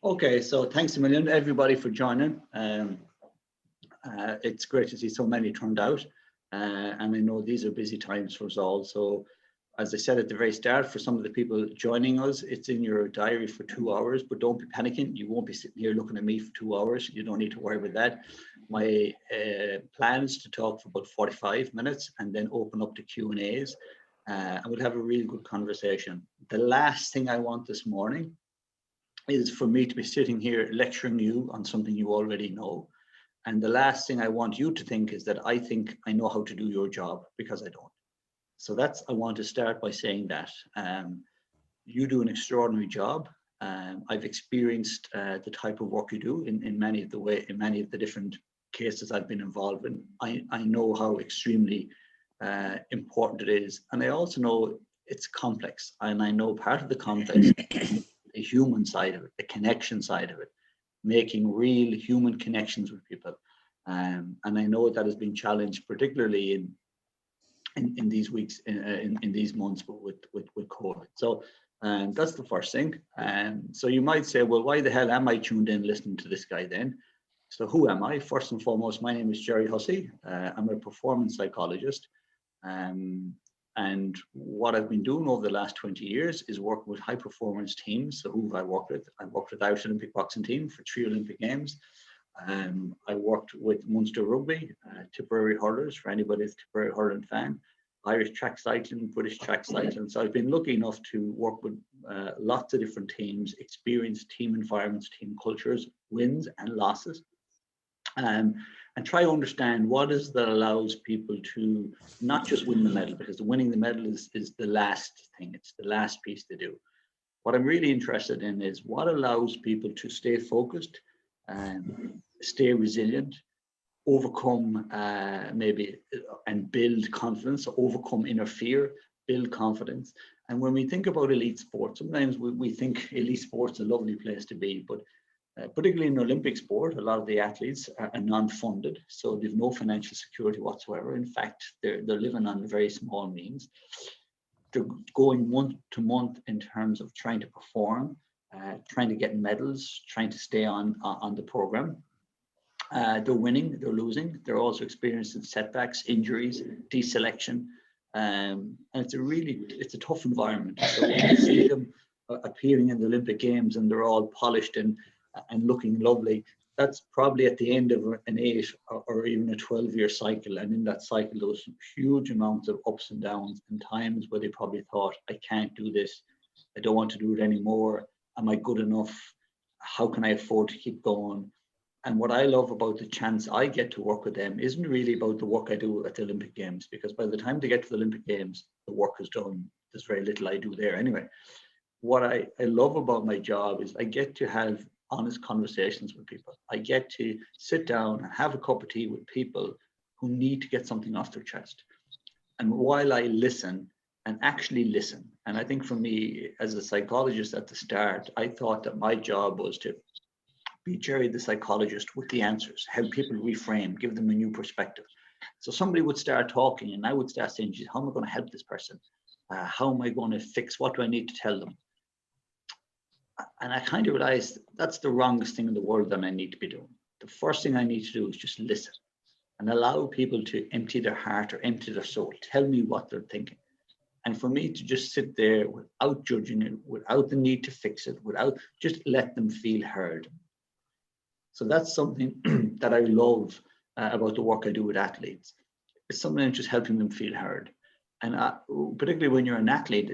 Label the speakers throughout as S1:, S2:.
S1: Okay, so thanks a million, everybody, for joining. It's great to see so many turned out, and I know these are busy times for us all. So, as I said at the very start, for some of the people joining us, it's in your diary for 2 hours, but don't be panicking. You won't be sitting here looking at me for 2 hours. You don't need to worry about that. My plan is to talk for about 45 minutes and then open up to Q&As, and we'll have a really good conversation. The last thing I want this morning is for me to be sitting here lecturing you on something you already know. And the last thing I want you to think is that I think I know how to do your job, because I don't. So I want to start by saying that. You do an extraordinary job. I've experienced the type of work you do in many of the different cases I've been involved in. I know how extremely important it is. And I also know it's complex. And I know part of the complex, the human side of it, the connection side of it, making real human connections with people. And I know that has been challenged, particularly in these weeks, in these months with COVID. So that's the first thing. So you might say, well, why the hell am I tuned in listening to this guy then? So who am I? First and foremost, my name is Jerry Hussey. I'm a performance psychologist. And what I've been doing over the last 20 years is working with high performance teams. So who have I worked with? I worked with the Irish Olympic boxing team for 3 Olympic Games. I worked with Munster Rugby, Tipperary hurlers, for anybody that's a Tipperary hurling fan, Irish track cycling, British track cycling. So I've been lucky enough to work with lots of different teams, experience team environments, team cultures, wins and losses. And try to understand what is that allows people to not just win the medal, because winning the medal is the last thing, it's the last piece to do. What I'm really interested in is what allows people to stay focused, stay resilient, overcome and build confidence, overcome inner fear, build confidence. And when we think about elite sports, sometimes we think elite sports is a lovely place to be, but particularly in Olympic sport, a lot of the athletes are non-funded, so they've no financial security whatsoever. In fact, they're living on very small means. They're going month to month in terms of trying to perform, trying to get medals, trying to stay on the program. They're winning, they're losing. They're also experiencing setbacks, injuries, deselection, and it's a tough environment. So when you see them appearing in the Olympic Games and they're all polished and looking lovely, that's probably at the end of an 8 or even a 12-year cycle. And in that cycle, there was huge amounts of ups and downs, and times where they probably thought, I can't do this. I don't want to do it anymore. Am I good enough? How can I afford to keep going? And what I love about the chance I get to work with them isn't really about the work I do at the Olympic Games, because by the time they get to the Olympic Games, the work is done. There's very little I do there anyway. What I love about my job is I get to have honest conversations with people. I get to sit down and have a cup of tea with people who need to get something off their chest. And while I listen and actually listen, and I think for me as a psychologist at the start, I thought that my job was to be Jerry the psychologist with the answers, help people reframe, give them a new perspective. So somebody would start talking and I would start saying, geez, how am I going to help this person? How am I going to fix? What do I need to tell them? And I kind of realized that's the wrongest thing in the world that I need to be doing. The first thing I need to do is just listen and allow people to empty their heart or empty their soul, tell me what they're thinking. And for me to just sit there without judging it, without the need to fix it, without, just let them feel heard. So that's something that I love about the work I do with athletes. It's sometimes just helping them feel heard. And particularly when you're an athlete,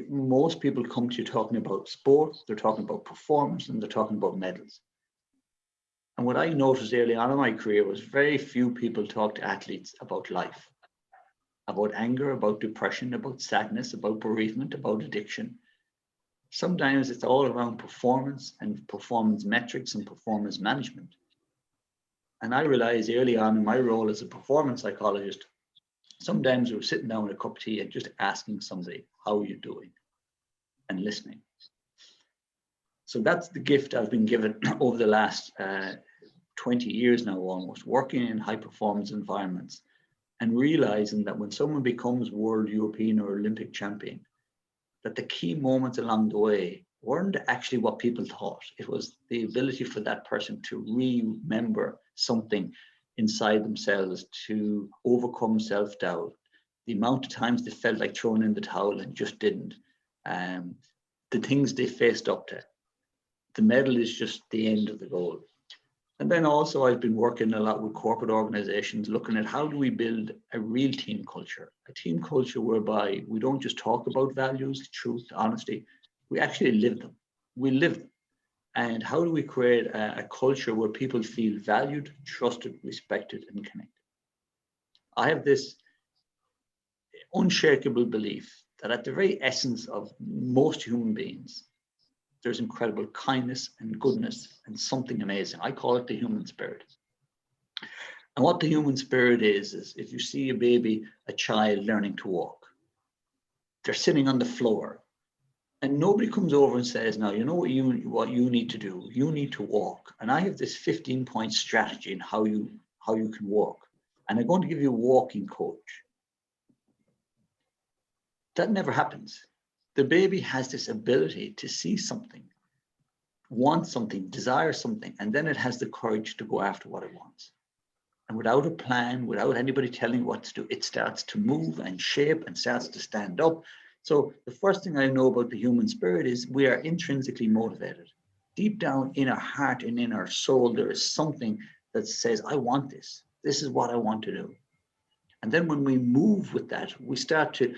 S1: most people come to you talking about sport, they're talking about performance, and they're talking about medals. And what I noticed early on in my career was very few people talk to athletes about life, about anger, about depression, about sadness, about bereavement, about addiction. Sometimes it's all around performance and performance metrics and performance management. And I realized early on in my role as a performance psychologist, sometimes we were sitting down with a cup of tea and just asking somebody, how are you doing? And listening. So that's the gift I've been given over the last 20 years now, almost, working in high performance environments and realizing that when someone becomes world, European or Olympic champion, that the key moments along the way weren't actually what people thought. It was the ability for that person to remember something inside themselves, to overcome self-doubt. The amount of times they felt like throwing in the towel and just didn't. The things they faced up to. The medal is just the end of the goal. And then also I've been working a lot with corporate organizations, looking at how do we build a real team culture, a team culture whereby we don't just talk about values, truth, honesty, we actually live them. We live them. And how do we create a culture where people feel valued, trusted, respected, and connected? I have this unshakable belief that at the very essence of most human beings, there's incredible kindness and goodness and something amazing. I call it the human spirit. And what the human spirit is if you see a baby, a child learning to walk, they're sitting on the floor and nobody comes over and says, now, you know what you need to do? You need to walk. And I have this 15-point strategy in how you can walk. And I'm going to give you a walking coach. That never happens. The baby has this ability to see something, want something, desire something, and then it has the courage to go after what it wants. And without a plan, without anybody telling what to do, it starts to move and shape and starts to stand up. So the first thing I know about the human spirit is we are intrinsically motivated. Deep down in our heart and in our soul, there is something that says, I want this. This is what I want to do. And then when we move with that, we start to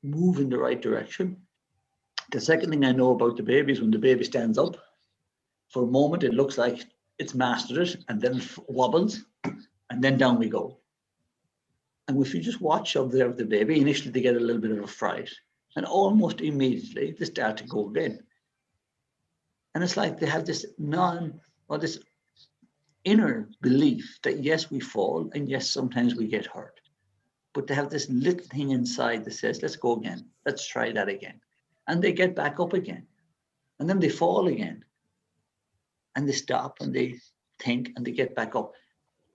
S1: move in the right direction. The second thing I know about the baby is when the baby stands up, for a moment, it looks like it's mastered it, and then it wobbles, and then down we go. And if you just watch observe the baby, initially they get a little bit of a fright, and almost immediately they start to go again. And it's like they have this this inner belief that yes, we fall, and yes, sometimes we get hurt. But they have this little thing inside that says, let's go again. Let's try that again. And they get back up again. And then they fall again. And they stop and they think and they get back up.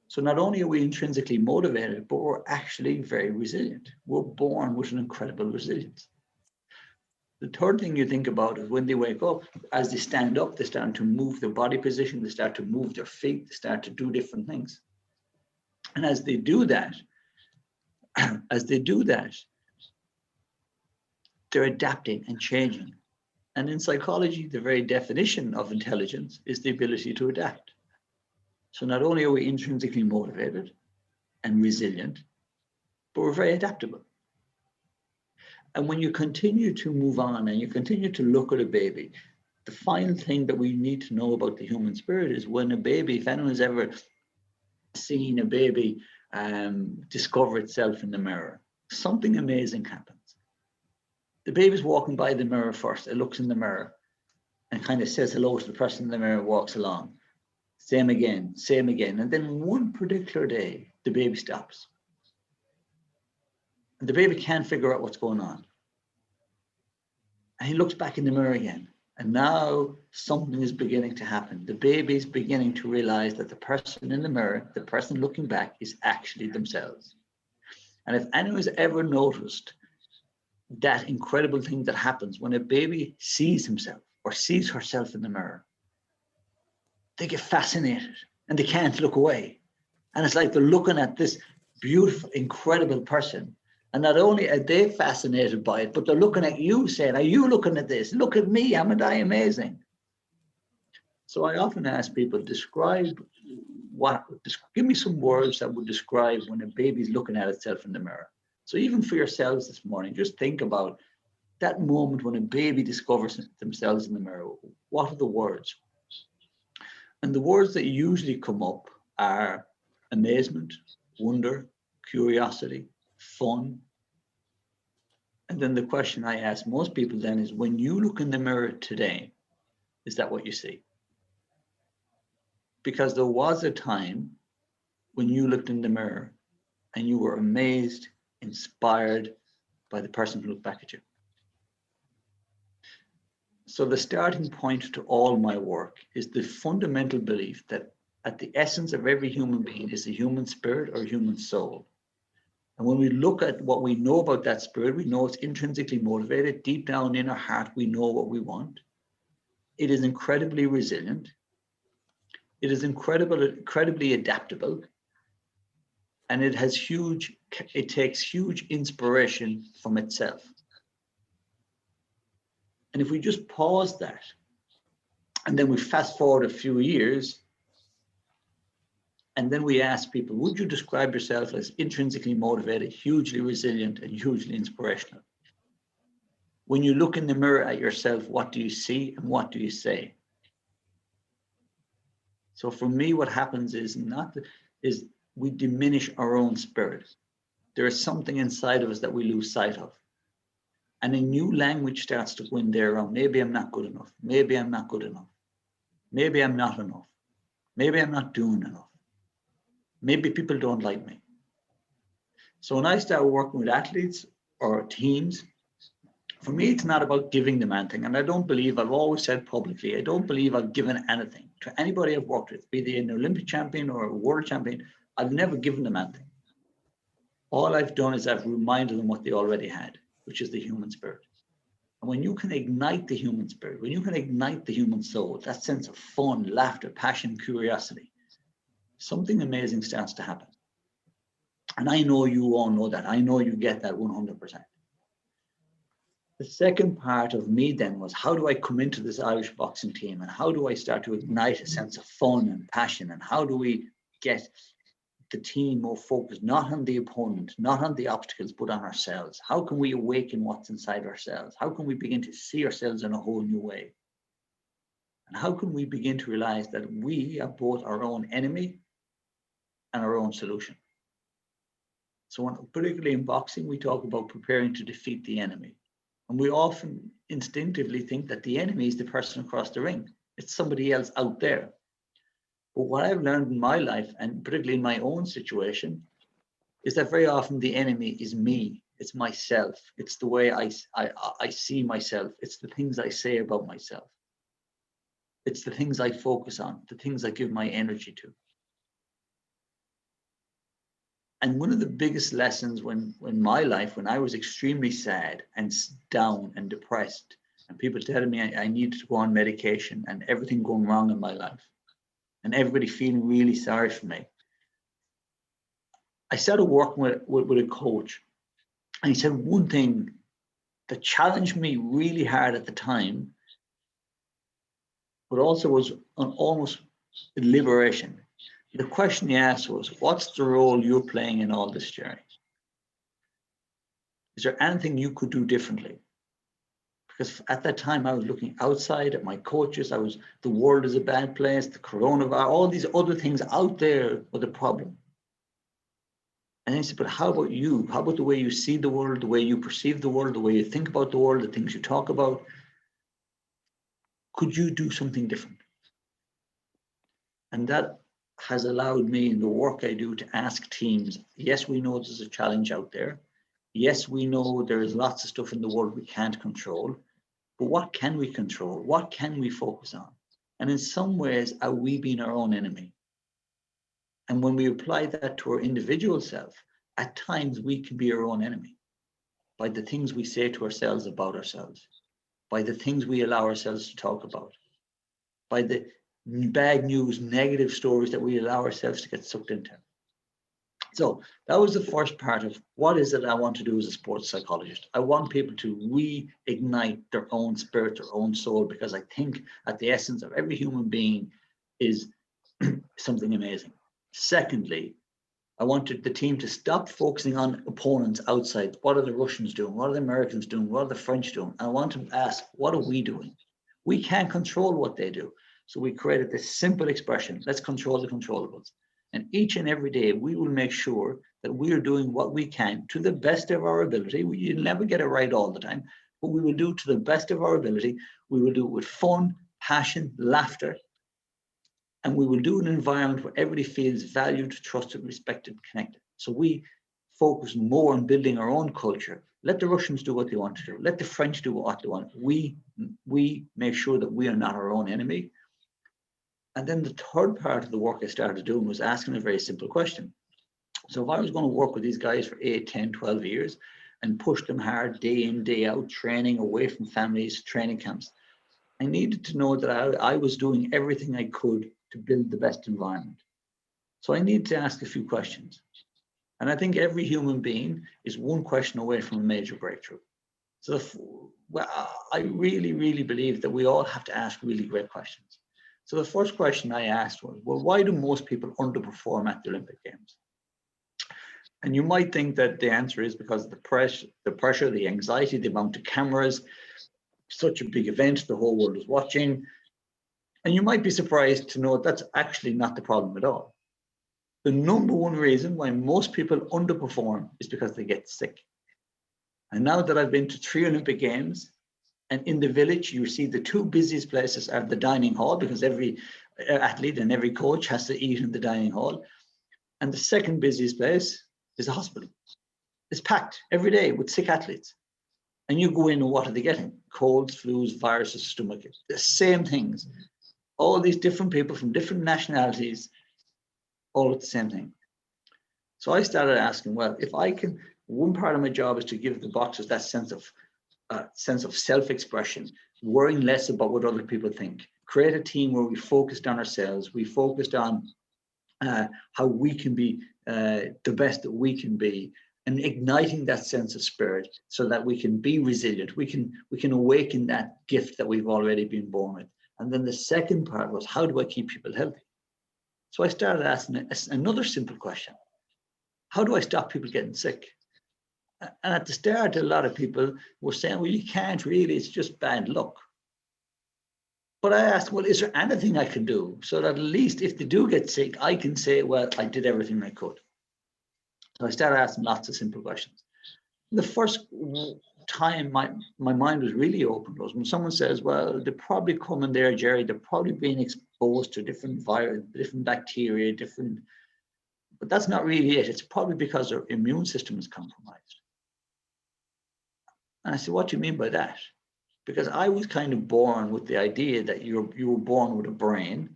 S1: So not only are we intrinsically motivated, but we're actually very resilient. We're born with an incredible resilience. The third thing you think about is when they wake up, as they stand up, they start to move their body position, they start to move their feet, they start to do different things. And as they do that, they're adapting and changing. And in psychology, the very definition of intelligence is the ability to adapt. So not only are we intrinsically motivated and resilient, but we're very adaptable. And when you continue to move on and you continue to look at a baby, the final thing that we need to know about the human spirit is when a baby, if anyone's ever seen a baby discover itself in the mirror, something amazing happens. The baby's walking by the mirror first. It looks in the mirror and kind of says hello to the person in the mirror, walks along. Same again. And then one particular day, the baby stops. And the baby can't figure out what's going on. And he looks back in the mirror again. And now something is beginning to happen. The baby's beginning to realize that the person in the mirror, the person looking back, is actually themselves. And if anyone's ever noticed that incredible thing that happens when a baby sees himself or sees herself in the mirror, they get fascinated and they can't look away. And it's like they're looking at this beautiful, incredible person. And not only are they fascinated by it, but they're looking at you saying, are you looking at this? Look at me, am I amazing? So I often ask people, give me some words that would describe when a baby's looking at itself in the mirror. So even for yourselves this morning, just think about that moment when a baby discovers themselves in the mirror. What are the words? And the words that usually come up are amazement, wonder, curiosity, fun. And then the question I ask most people then is, when you look in the mirror today, is that what you see? Because there was a time when you looked in the mirror and you were amazed, inspired by the person who looked back at you. So the starting point to all my work is the fundamental belief that at the essence of every human being is a human spirit or human soul. And when we look at what we know about that spirit, we know it's intrinsically motivated. Deep down in our heart, we know what we want. It is incredibly resilient. It is incredibly adaptable. And it takes huge inspiration from itself. And if we just pause that, and then we fast forward a few years, and then we ask people, would you describe yourself as intrinsically motivated, hugely resilient, and hugely inspirational? When you look in the mirror at yourself, what do you see and what do you say? So for me, what happens is we diminish our own spirit. There is something inside of us that we lose sight of. And a new language starts to go in there around, maybe I'm not good enough. Maybe I'm not good enough. Maybe I'm not enough. Maybe I'm not doing enough. Maybe people don't like me. So when I start working with athletes or teams, for me, it's not about giving them anything. And I've always said publicly, I don't believe I've given anything to anybody I've worked with, be they an Olympic champion or a world champion. I've never given them anything. All I've done is I've reminded them what they already had, which is the human spirit. And when you can ignite the human spirit, when you can ignite the human soul, that sense of fun, laughter, passion, curiosity, something amazing starts to happen. And I know you all know that. I know you get that 100%. The second part of me then was, how do I come into this Irish boxing team, and how do I start to ignite a sense of fun and passion, and how do we get the team more focused, not on the opponent, not on the obstacles, but on ourselves? How can we awaken what's inside ourselves? How can we begin to see ourselves in a whole new way? And how can we begin to realize that we are both our own enemy and our own solution? So particularly in boxing, we talk about preparing to defeat the enemy. And we often instinctively think that the enemy is the person across the ring. It's somebody else out there. But what I've learned in my life, and particularly in my own situation, is that very often the enemy is me. It's myself. It's the way I see myself. It's the things I say about myself. It's the things I focus on, the things I give my energy to. And one of the biggest lessons in my life, when I was extremely sad and down and depressed, and people telling me I needed to go on medication and everything going wrong in my life, and everybody feeling really sorry for me, I started working with a coach. And he said one thing that challenged me really hard at the time, but also was an almost liberation. The question he asked was, what's the role you're playing in all this journey? Is there anything you could do differently? Because at that time I was looking outside at my coaches. The world is a bad place, the coronavirus, all these other things out there were the problem. And he said, but how about you? How about the way you see the world, the way you perceive the world, the way you think about the world, the things you talk about? Could you do something different? And that has allowed me in the work I do to ask teams, yes, we know there's a challenge out there. Yes, we know there's lots of stuff in the world we can't control, but what can we control? What can we focus on? And in some ways, are we being our own enemy? And when we apply that to our individual self, at times we can be our own enemy by the things we say to ourselves about ourselves, by the things we allow ourselves to talk about, by the bad news, negative stories that we allow ourselves to get sucked into. So that was the first part of what is it I want to do as a sports psychologist. I want people to reignite their own spirit, their own soul, because I think at the essence of every human being is something amazing. Secondly, I wanted the team to stop focusing on opponents outside. What are the Russians doing? What are the Americans doing? What are the French doing? And I want them to ask, what are we doing? We can't control what they do. So we created this simple expression, let's control the controllables. And each and every day, we will make sure that we are doing what we can to the best of our ability. You'll never get it right all the time, but we will do to the best of our ability. We will do it with fun, passion, laughter, and we will do an environment where everybody feels valued, trusted, respected, connected. So we focus more on building our own culture. Let the Russians do what they want to do. Let the French do what they want. We make sure that we are not our own enemy. And then the third part of the work I started doing was asking a very simple question. So if I was going to work with these guys for 8, 10, 12 years and push them hard day in, day out, training away from families, training camps, I needed to know that I was doing everything I could to build the best environment. So I needed to ask a few questions. And I think every human being is one question away from a major breakthrough. So I really, really believe that we all have to ask really great questions. So the first question I asked was, well, why do most people underperform at the Olympic Games? And you might think that the answer is because of the pressure, the anxiety, the amount of cameras, such a big event, the whole world is watching. And you might be surprised to know that's actually not the problem at all. The number one reason why most people underperform is because they get sick. And now that I've been to 3 Olympic Games, and in the village, you see the 2 busiest places are the dining hall, because every athlete and every coach has to eat in the dining hall. And the second busiest place is the hospital. It's packed every day with sick athletes. And you go in and what are they getting? Colds, flus, viruses, stomach aches, the same things. All these different people from different nationalities, all at the same thing. So I started asking, well, if I can, one part of my job is to give the boxers that sense of self-expression, worrying less about what other people think, create a team where we focused on ourselves, we focused on how we can be the best that we can be, and igniting that sense of spirit so that we can be resilient, we can awaken that gift that we've already been born with. And then the second part was, how do I keep people healthy? So I started asking another simple question. How do I stop people getting sick? And at the start, a lot of people were saying, well, you can't really, it's just bad luck. But I asked, well, is there anything I can do so that at least if they do get sick, I can say, well, I did everything I could. So I started asking lots of simple questions. The first time my mind was really open was when someone says, well, they're probably coming there, Jerry, they're probably being exposed to different virus, different bacteria, but that's not really it. It's probably because their immune system is compromised. And I said, what do you mean by that? Because I was kind of born with the idea that you were born with a brain,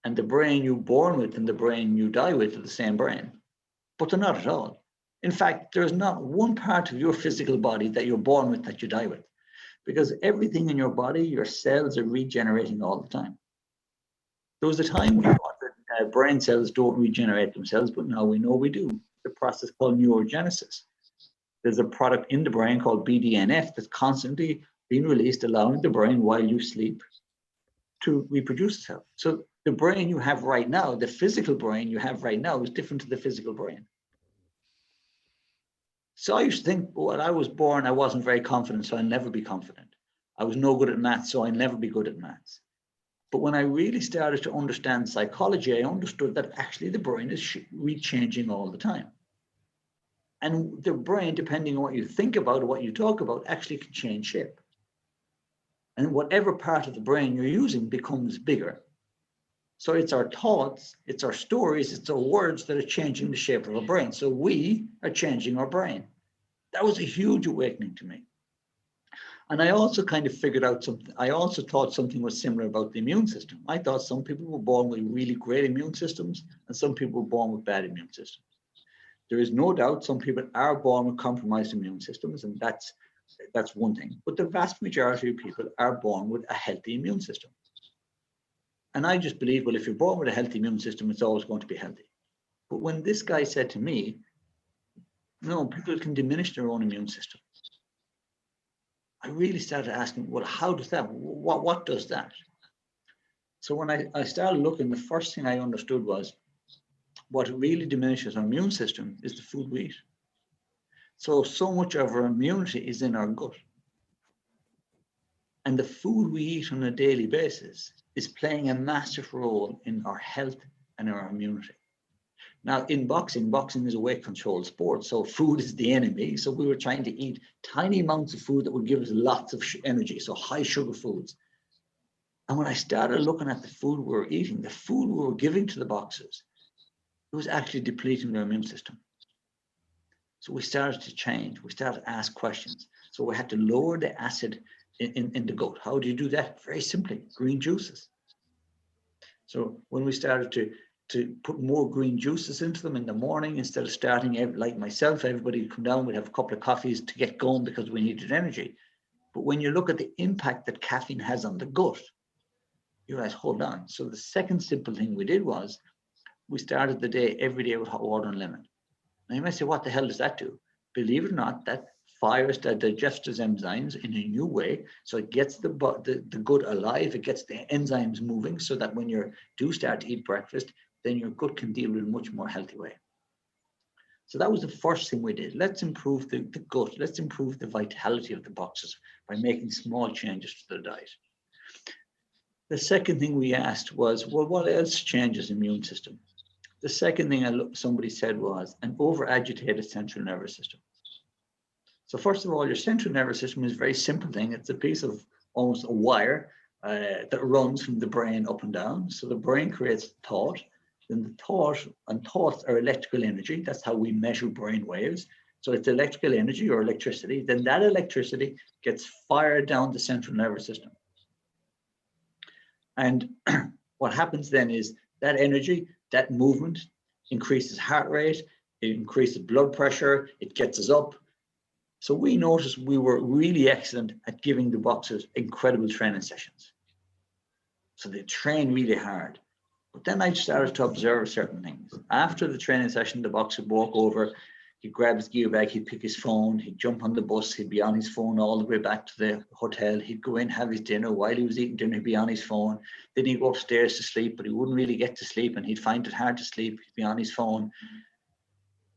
S1: and the brain you're born with and the brain you die with are the same brain, but they're not at all. In fact, there's not one part of your physical body that you're born with that you die with, because everything in your body, your cells are regenerating all the time. There was a time we thought that brain cells don't regenerate themselves, but now we know we do. The process called neurogenesis. There's a product in the brain called BDNF that's constantly being released, allowing the brain while you sleep to reproduce itself. So the brain you have right now, the physical brain you have right now, is different to the physical brain. So I used to think, when I was born, I wasn't very confident, so I'll never be confident. I was no good at maths, so I'll never be good at maths. But when I really started to understand psychology, I understood that actually the brain is rechanging all the time. And the brain, depending on what you think about or what you talk about, actually can change shape. And whatever part of the brain you're using becomes bigger. So it's our thoughts, it's our stories, it's our words that are changing the shape of our brain. So we are changing our brain. That was a huge awakening to me. And I also kind of figured out something. I also thought something was similar about the immune system. I thought some people were born with really great immune systems and some people were born with bad immune systems. There is no doubt some people are born with compromised immune systems, and that's one thing. But the vast majority of people are born with a healthy immune system. And I just believe, well, if you're born with a healthy immune system, it's always going to be healthy. But when this guy said to me, no, people can diminish their own immune system, I really started asking, well, how does that, what does that? So when I started looking, the first thing I understood was what really diminishes our immune system is the food we eat. So much of our immunity is in our gut. And the food we eat on a daily basis is playing a massive role in our health and our immunity. Now, in boxing is a weight-controlled sport, so food is the enemy. So we were trying to eat tiny amounts of food that would give us lots of energy, so high sugar foods. And when I started looking at the food we were eating, the food we were giving to the boxers, it was actually depleting their immune system. So we started to change. We started to ask questions. So we had to lower the acid in the gut. How do you do that? Very simply, green juices. So when we started to put more green juices into them in the morning, instead of starting like myself, everybody would come down, we'd have a couple of coffees to get going because we needed energy. But when you look at the impact that caffeine has on the gut, you realize, hold on. So the second simple thing we did was we started the day every day with hot water and lemon. Now you might say, what the hell does that do? Believe it or not, that fires the digestive enzymes in a new way. So it gets the gut alive. It gets the enzymes moving so that when you do start to eat breakfast, then your gut can deal with it in a much more healthy way. So that was the first thing we did. Let's improve the gut. Let's improve the vitality of the boxes by making small changes to the diet. The second thing we asked was, well, what else changes the immune system? The second thing somebody said was an over-agitated central nervous system. So first of all, your central nervous system is a very simple thing. It's a piece of almost a wire that runs from the brain up and down. So the brain creates thought. Then the thoughts are electrical energy. That's how we measure brain waves. So it's electrical energy or electricity. Then that electricity gets fired down the central nervous system. And what happens then is that energy, that movement increases heart rate, it increases blood pressure, it gets us up. So we noticed we were really excellent at giving the boxers incredible training sessions. So they train really hard. But then I started to observe certain things. After the training session, the boxer would walk over, he'd grab his gear bag, he'd pick his phone, he'd jump on the bus, he'd be on his phone all the way back to the hotel. He'd go in, have his dinner. While he was eating dinner, he'd be on his phone. Then he'd go upstairs to sleep, but he wouldn't really get to sleep and he'd find it hard to sleep. He'd be on his phone.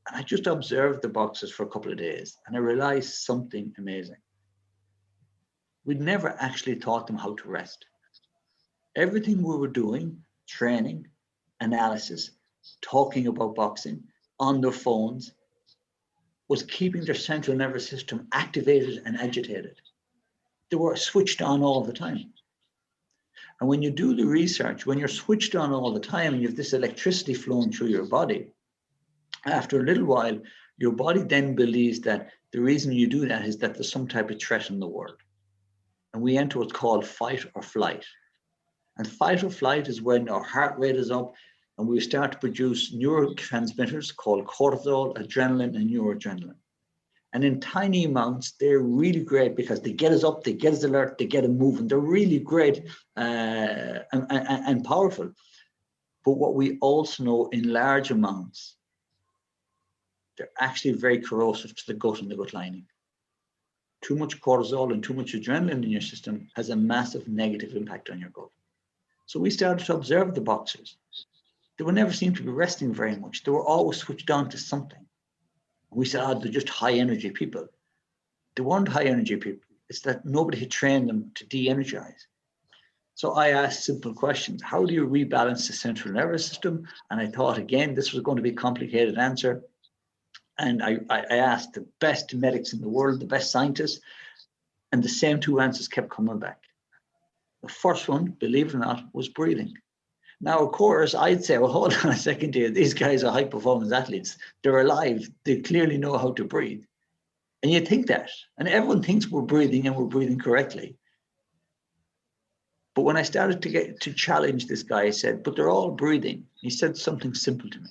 S1: And I just observed the boxers for a couple of days and I realized something amazing. We'd never actually taught them how to rest. Everything we were doing, training, analysis, talking about boxing, on their phones, was keeping their central nervous system activated and agitated. They were switched on all the time. And when you do the research, when you're switched on all the time and you have this electricity flowing through your body, after a little while, your body then believes that the reason you do that is that there's some type of threat in the world. And we enter what's called fight or flight. And fight or flight is when our heart rate is up and we start to produce neurotransmitters called cortisol, adrenaline, and noradrenaline. And in tiny amounts, they're really great because they get us up, they get us alert, they get us moving. They're really great and powerful. But what we also know in large amounts, they're actually very corrosive to the gut and the gut lining. Too much cortisol and too much adrenaline in your system has a massive negative impact on your gut. So we started to observe the boxers. They would never seem to be resting very much. They were always switched on to something. We said, oh, they're just high energy people. They weren't high energy people. It's that nobody had trained them to de-energize. So I asked simple questions. How do you rebalance the central nervous system? And I thought, again, this was going to be a complicated answer. And I asked the best medics in the world, the best scientists, and the same two answers kept coming back. The first one, believe it or not, was breathing. Now, of course, I'd say, well, hold on a second here. These guys are high-performance athletes. They're alive. They clearly know how to breathe. And you think that. And everyone thinks we're breathing and we're breathing correctly. But when I started to challenge this guy, I said, but they're all breathing. He said something simple to me.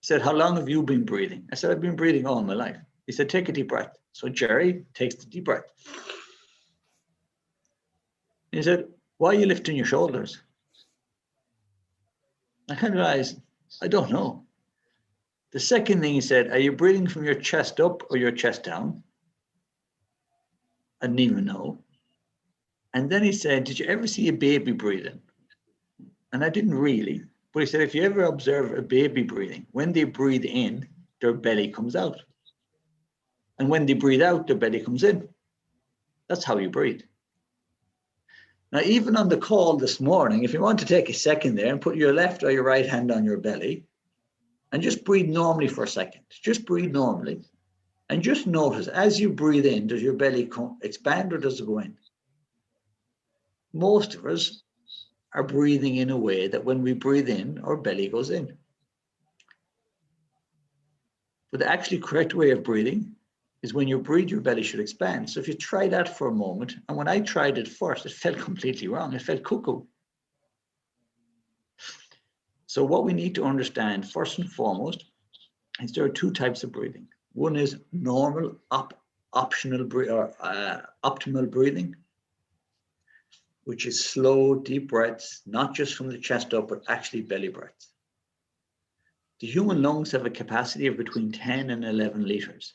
S1: He said, how long have you been breathing? I said, I've been breathing all my life. He said, take a deep breath. So Jerry takes the deep breath. He said, why are you lifting your shoulders? I kind of realized, I don't know. The second thing he said, are you breathing from your chest up or your chest down? I didn't even know. And then he said, did you ever see a baby breathing? And I didn't really. But he said, if you ever observe a baby breathing, when they breathe in, their belly comes out. And when they breathe out, their belly comes in. That's how you breathe. Now, even on the call this morning, if you want to take a second there and put your left or your right hand on your belly and just breathe normally for a second, just breathe normally and just notice as you breathe in, does your belly expand or does it go in? Most of us are breathing in a way that when we breathe in, our belly goes in. But the actually correct way of breathing is when you breathe, your belly should expand. So if you try that for a moment, and when I tried it first, it felt completely wrong. It felt cuckoo. So what we need to understand first and foremost is there are two types of breathing. One is normal optimal breathing, which is slow, deep breaths, not just from the chest up, but actually belly breaths. The human lungs have a capacity of between 10 and 11 liters.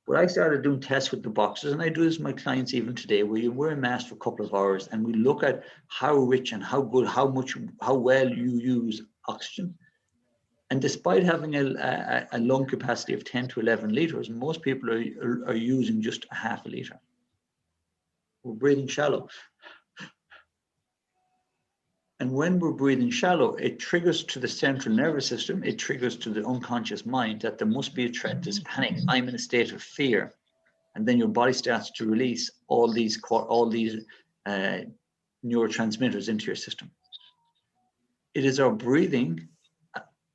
S1: When I started doing tests with the boxers, and I do this with my clients even today, where you wear a mask for a couple of hours and we look at how rich and how good, how well you use oxygen. And despite having a lung capacity of 10 to 11 liters, most people are using just a half a liter. We're breathing shallow. And when we're breathing shallow, it triggers to the central nervous system, it triggers to the unconscious mind that there must be a threat, there's panic, I'm in a state of fear. And then your body starts to release all these neurotransmitters into your system. It is our breathing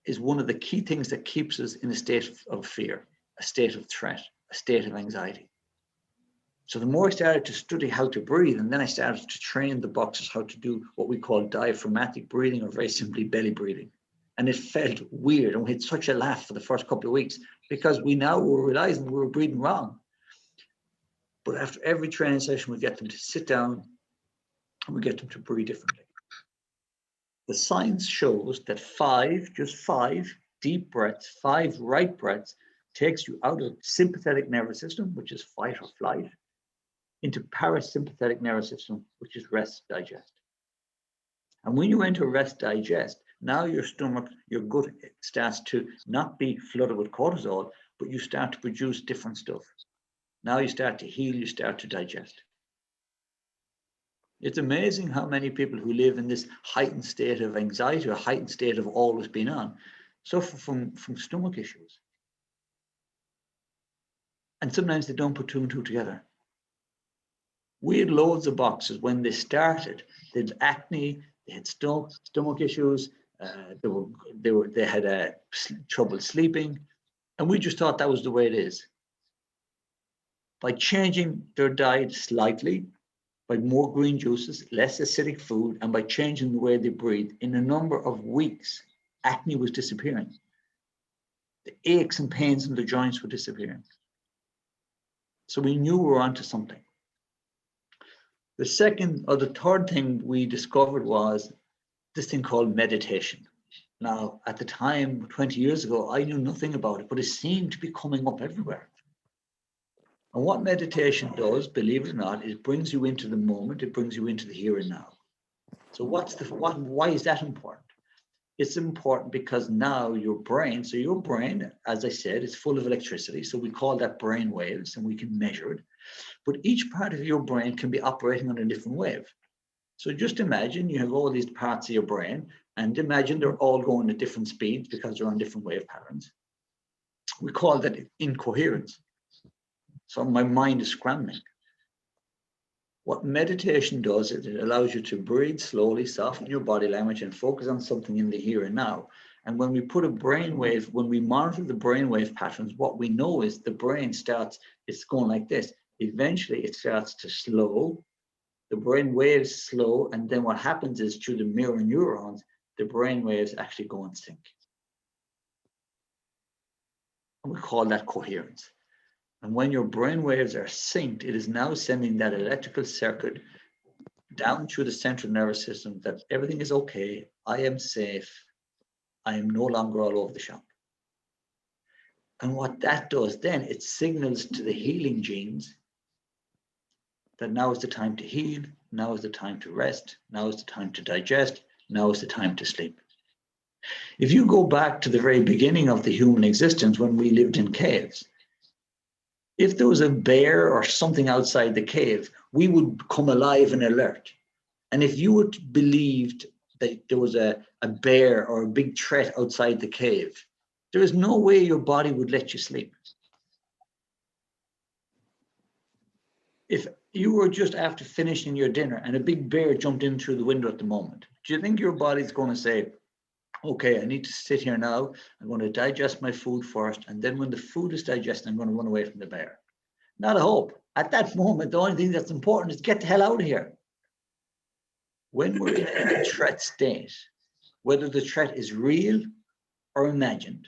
S1: is one of the key things that keeps us in a state of fear, a state of threat, a state of anxiety. So the more I started to study how to breathe, and then I started to train the boxers how to do what we call diaphragmatic breathing, or very simply belly breathing. And it felt weird, and we had such a laugh for the first couple of weeks because we now were realizing we were breathing wrong. But after every training session, we get them to sit down and we get them to breathe differently. The science shows that just five deep breaths, 5 right breaths, takes you out of sympathetic nervous system, which is fight or flight, into parasympathetic nervous system, which is rest, digest. And when you enter rest, digest, now your stomach, your gut starts to not be flooded with cortisol, but you start to produce different stuff. Now you start to heal, you start to digest. It's amazing how many people who live in this heightened state of anxiety or heightened state of always being on suffer from stomach issues. And sometimes they don't put 2 and 2 together. We had loads of boxers when they started. They had acne, they had stomach issues, they had trouble sleeping, and we just thought that was the way it is. By changing their diet slightly, by more green juices, less acidic food, and by changing the way they breathe, in a number of weeks, acne was disappearing. The aches and pains in the joints were disappearing. So we knew we were onto something. The second or the third thing we discovered was this thing called meditation. Now, at the time, 20 years ago, I knew nothing about it, but it seemed to be coming up everywhere. And what meditation does, believe it or not, it brings you into the moment, it brings you into the here and now. So why is that important? It's important because now your brain, as I said, is full of electricity. So we call that brain waves and we can measure it. But each part of your brain can be operating on a different wave. So just imagine you have all these parts of your brain and imagine they're all going at different speeds because they're on different wave patterns. We call that incoherence. So my mind is scrambling. What meditation does is it allows you to breathe slowly, soften your body language, and focus on something in the here and now. And when we put a brainwave, when we monitor the brainwave patterns, what we know is the brain it's going like this. Eventually, it starts to slow. The brain waves slow, and then what happens is through the mirror neurons, the brain waves actually go in sync. And we call that coherence. And when your brain waves are synced, it is now sending that electrical circuit down through the central nervous system that everything is okay, I am safe, I am no longer all over the shop. And what that does then, it signals to the healing genes that now is the time to heal, now is the time to rest, now is the time to digest, now is the time to sleep. If you go back to the very beginning of the human existence when we lived in caves, if there was a bear or something outside the cave, we would come alive and alert. And if you had believed that there was a bear or a big threat outside the cave, there is no way your body would let you sleep. If you were just after finishing your dinner and a big bear jumped in through the window at the moment, do you think your body's going to say, okay, I need to sit here now, I'm going to digest my food first, and then when the food is digested, I'm going to run away from the bear? Not a hope. At that moment, the only thing that's important is get the hell out of here. When we're in a threat state, whether the threat is real or imagined,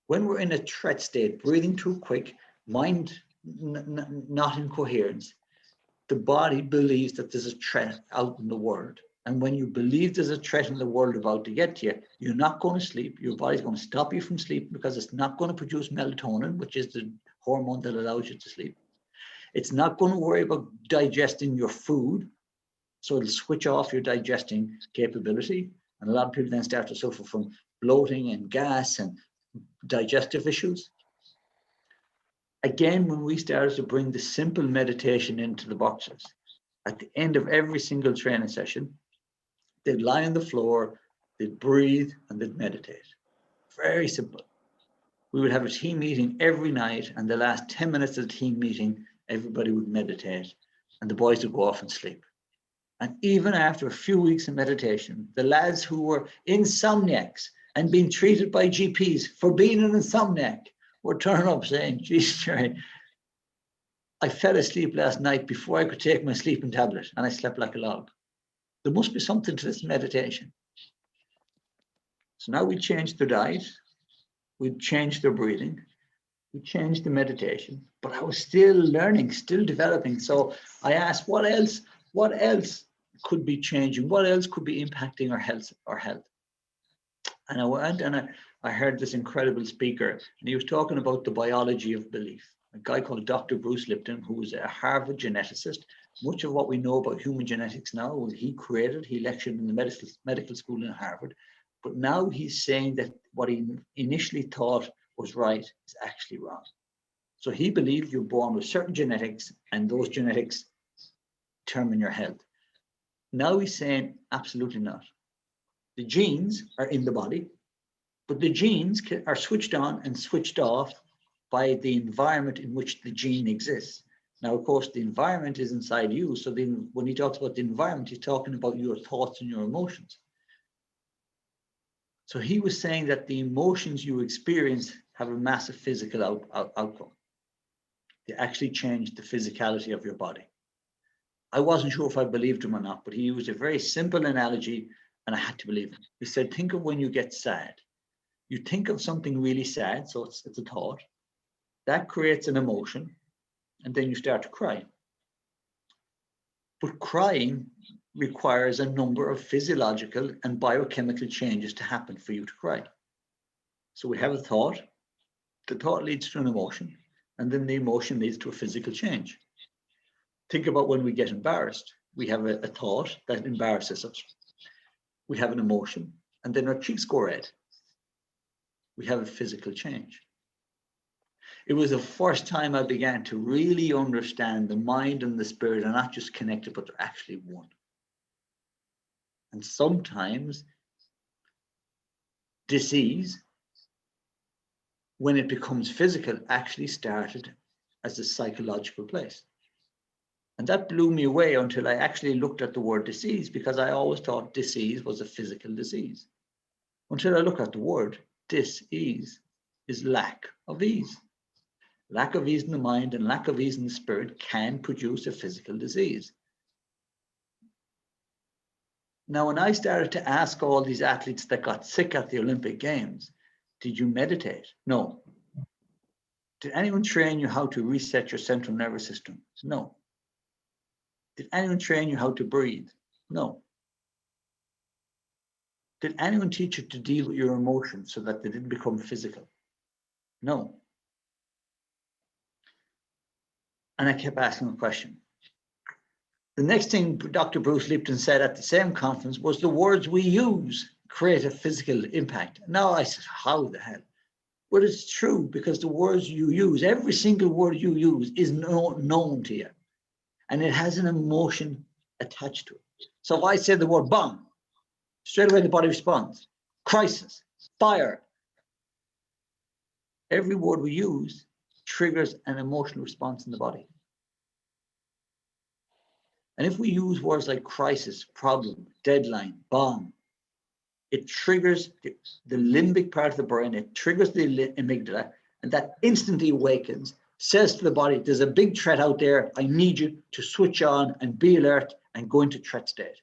S1: when we're in a threat state, breathing too quick, mind not in coherence. The body believes that there's a threat out in the world. And when you believe there's a threat in the world about to get to you, you're not going to sleep. Your body's going to stop you from sleeping because it's not going to produce melatonin, which is the hormone that allows you to sleep. It's not going to worry about digesting your food. So it'll switch off your digesting capability. And a lot of people then start to suffer from bloating and gas and digestive issues. Again, when we started to bring the simple meditation into the boxers, at the end of every single training session, they'd lie on the floor, they'd breathe, and they'd meditate. Very simple. We would have a team meeting every night, and the last 10 minutes of the team meeting, everybody would meditate, and the boys would go off and sleep. And even after a few weeks of meditation, the lads who were insomniacs and being treated by GPs for being an insomniac were turning up saying, geez, Jerry, I fell asleep last night before I could take my sleeping tablet, and I slept like a log. There must be something to this meditation. So now we changed their diet, we changed their breathing, we changed the meditation, but I was still learning, still developing. So I asked, what else could be changing? What else could be impacting our health? And I went and I heard this incredible speaker, and he was talking about the biology of belief. A guy called Dr. Bruce Lipton, who was a Harvard geneticist. Much of what we know about human genetics now, he created, he lectured in the medical school in Harvard. But now he's saying that what he initially thought was right is actually wrong. So he believed you're born with certain genetics, and those genetics determine your health. Now he's saying absolutely not. The genes are in the body, but the genes are switched on and switched off by the environment in which the gene exists. Now, of course, the environment is inside you. So then when he talks about the environment, he's talking about your thoughts and your emotions. So he was saying that the emotions you experience have a massive physical outcome. They actually change the physicality of your body. I wasn't sure if I believed him or not, but he used a very simple analogy, and I had to believe him. He said, think of when you get sad. You think of something really sad, so it's a thought. That creates an emotion, and then you start to cry. But crying requires a number of physiological and biochemical changes to happen for you to cry. So we have a thought, the thought leads to an emotion, and then the emotion leads to a physical change. Think about when we get embarrassed. We have a thought that embarrasses us. We have an emotion, and then our cheeks go red. We have a physical change. It was the first time I began to really understand the mind and the spirit are not just connected, but they're actually one. And sometimes disease, when it becomes physical, actually started as a psychological place. And that blew me away until I actually looked at the word disease, because I always thought disease was a physical disease. Until I look at the word, dis-ease is lack of ease. Lack of ease in the mind and lack of ease in the spirit can produce a physical disease. Now, when I started to ask all these athletes that got sick at the Olympic Games, did you meditate? No. Did anyone train you how to reset your central nervous system? No. Did anyone train you how to breathe? No. Did anyone teach you to deal with your emotions so that they didn't become physical? No. And I kept asking a question. The next thing Dr. Bruce Lipton said at the same conference was the words we use create a physical impact. Now I said, how the hell? But it's true, because the words you use, every single word you use is known to you. And it has an emotion attached to it. So if I say the word bomb, straight away the body responds. Crisis, fire. Every word we use triggers an emotional response in the body. And if we use words like crisis, problem, deadline, bomb, it triggers the limbic part of the brain, it triggers the amygdala, and that instantly awakens, says to the body, there's a big threat out there, I need you to switch on and be alert and go into threat state.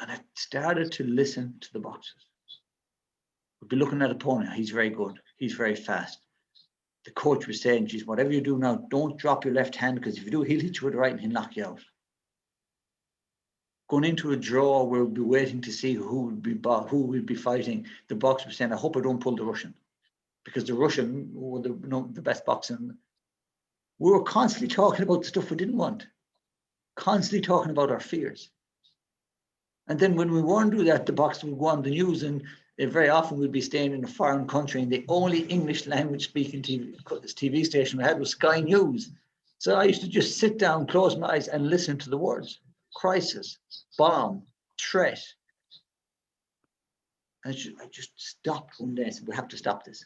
S1: And I started to listen to the boxers. We'd be looking at a opponent, he's very good, he's very fast. the coach was saying, geez, whatever you do now, don't drop your left hand, because if you do, he'll hit you with the right and he'll knock you out. Going into a draw where we'll be waiting to see who will be fighting, the boxer was saying, I hope I don't pull the Russian, because the Russian were the best boxing. We were constantly talking about the stuff we didn't want, constantly talking about our fears. And then when we weren't doing that, the boxer would go on the news, and very often we'd be staying in a foreign country, and the only English language speaking TV station we had was Sky News. So I used to just sit down, close my eyes, and listen to the words: crisis, bomb, threat. And I just stopped one day and said, we have to stop this.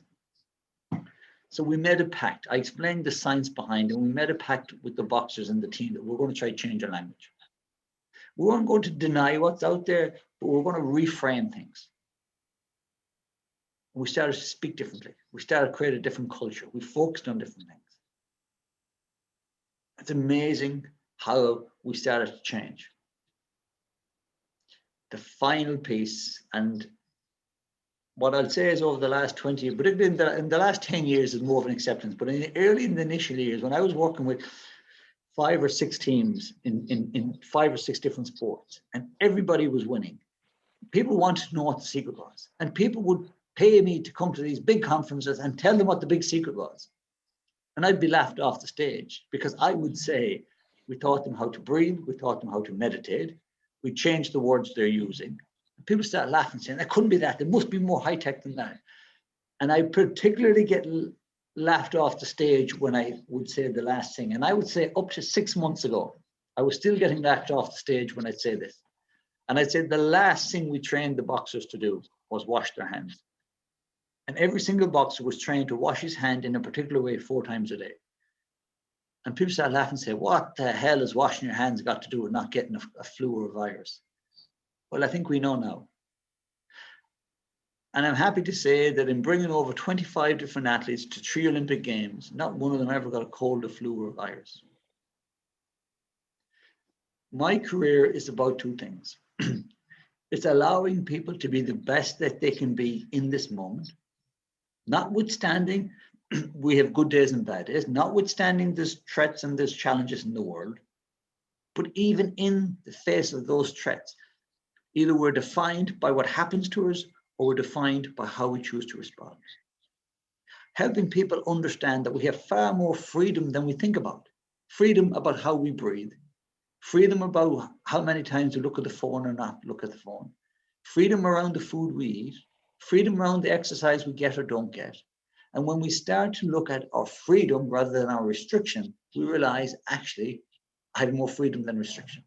S1: So we made a pact. I explained the science behind it, and we made a pact with the boxers and the team that we're going to try to change our language. We weren't going to deny what's out there, but we're going to reframe things. We started to speak differently. We started to create a different culture. We focused on different things. It's amazing how we started to change. The final piece, and what I'll say is over the last 20 years, but in the last 10 years is more of an acceptance. But in the initial years, when I was working with 5 or 6 teams in 5 or 6 different sports, and everybody was winning, people wanted to know what the secret was. And people would pay me to come to these big conferences and tell them what the big secret was. And I'd be laughed off the stage, because I would say, we taught them how to breathe, we taught them how to meditate, we changed the words they're using. And people start laughing, saying, that couldn't be that, there must be more high tech than that. And I particularly get laughed off the stage when I would say the last thing. And I would say up to 6 months ago, I was still getting laughed off the stage when I'd say this. And I'd say the last thing we trained the boxers to do was wash their hands. And every single boxer was trained to wash his hand in a particular way 4 times a day. And people start laughing and say, what the hell has washing your hands got to do with not getting a flu or a virus? Well, I think we know now. And I'm happy to say that in bringing over 25 different athletes to 3 Olympic Games, not one of them ever got a cold, a flu, or a virus. My career is about 2 things. It's allowing people to be the best that they can be in this moment. Notwithstanding, we have good days and bad days, notwithstanding there's threats and there's challenges in the world. But even in the face of those threats, either we're defined by what happens to us, or we're defined by how we choose to respond. Helping people understand that we have far more freedom than we think about. Freedom about how we breathe. Freedom about how many times we look at the phone or not look at the phone. Freedom around the food we eat. Freedom around the exercise we get or don't get. And when we start to look at our freedom rather than our restriction, we realize, actually, I have more freedom than restriction.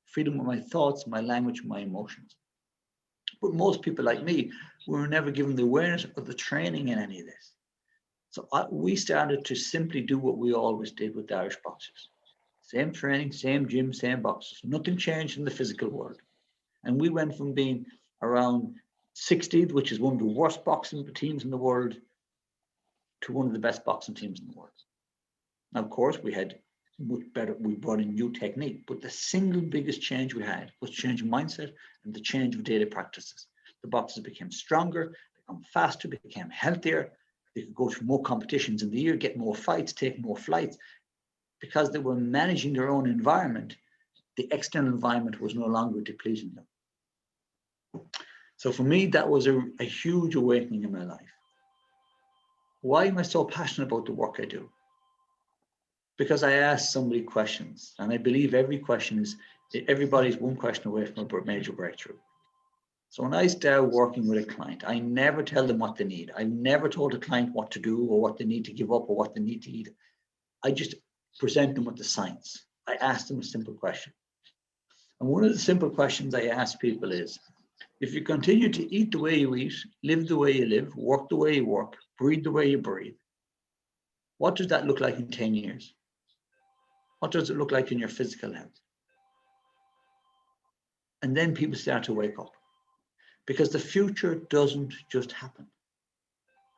S1: Freedom of my thoughts, my language, my emotions. But most people like me, we were never given the awareness or the training in any of this. So we started to simply do what we always did with the Irish boxers. Same training, same gym, same boxers. Nothing changed in the physical world. And we went from being around 60th, which is one of the worst boxing teams in the world, to one of the best boxing teams in the world. Now, of course, we had much better, we brought in new technique, but the single biggest change we had was change of mindset and the change of daily practices. The boxers became stronger, became faster, became healthier. They could go through more competitions in the year, get more fights, take more flights. Because they were managing their own environment, the external environment was no longer depleting them. So for me, that was a huge awakening in my life. Why am I so passionate about the work I do? Because I ask somebody questions, and I believe everybody's one question away from a major breakthrough. So when I start working with a client, I never tell them what they need. I've never told a client what to do or what they need to give up or what they need to eat. I just present them with the science. I ask them a simple question. And one of the simple questions I ask people is, if you continue to eat the way you eat, live the way you live, work the way you work, breathe the way you breathe, what does that look like in 10 years? What does it look like in your physical health? And then people start to wake up, because the future doesn't just happen.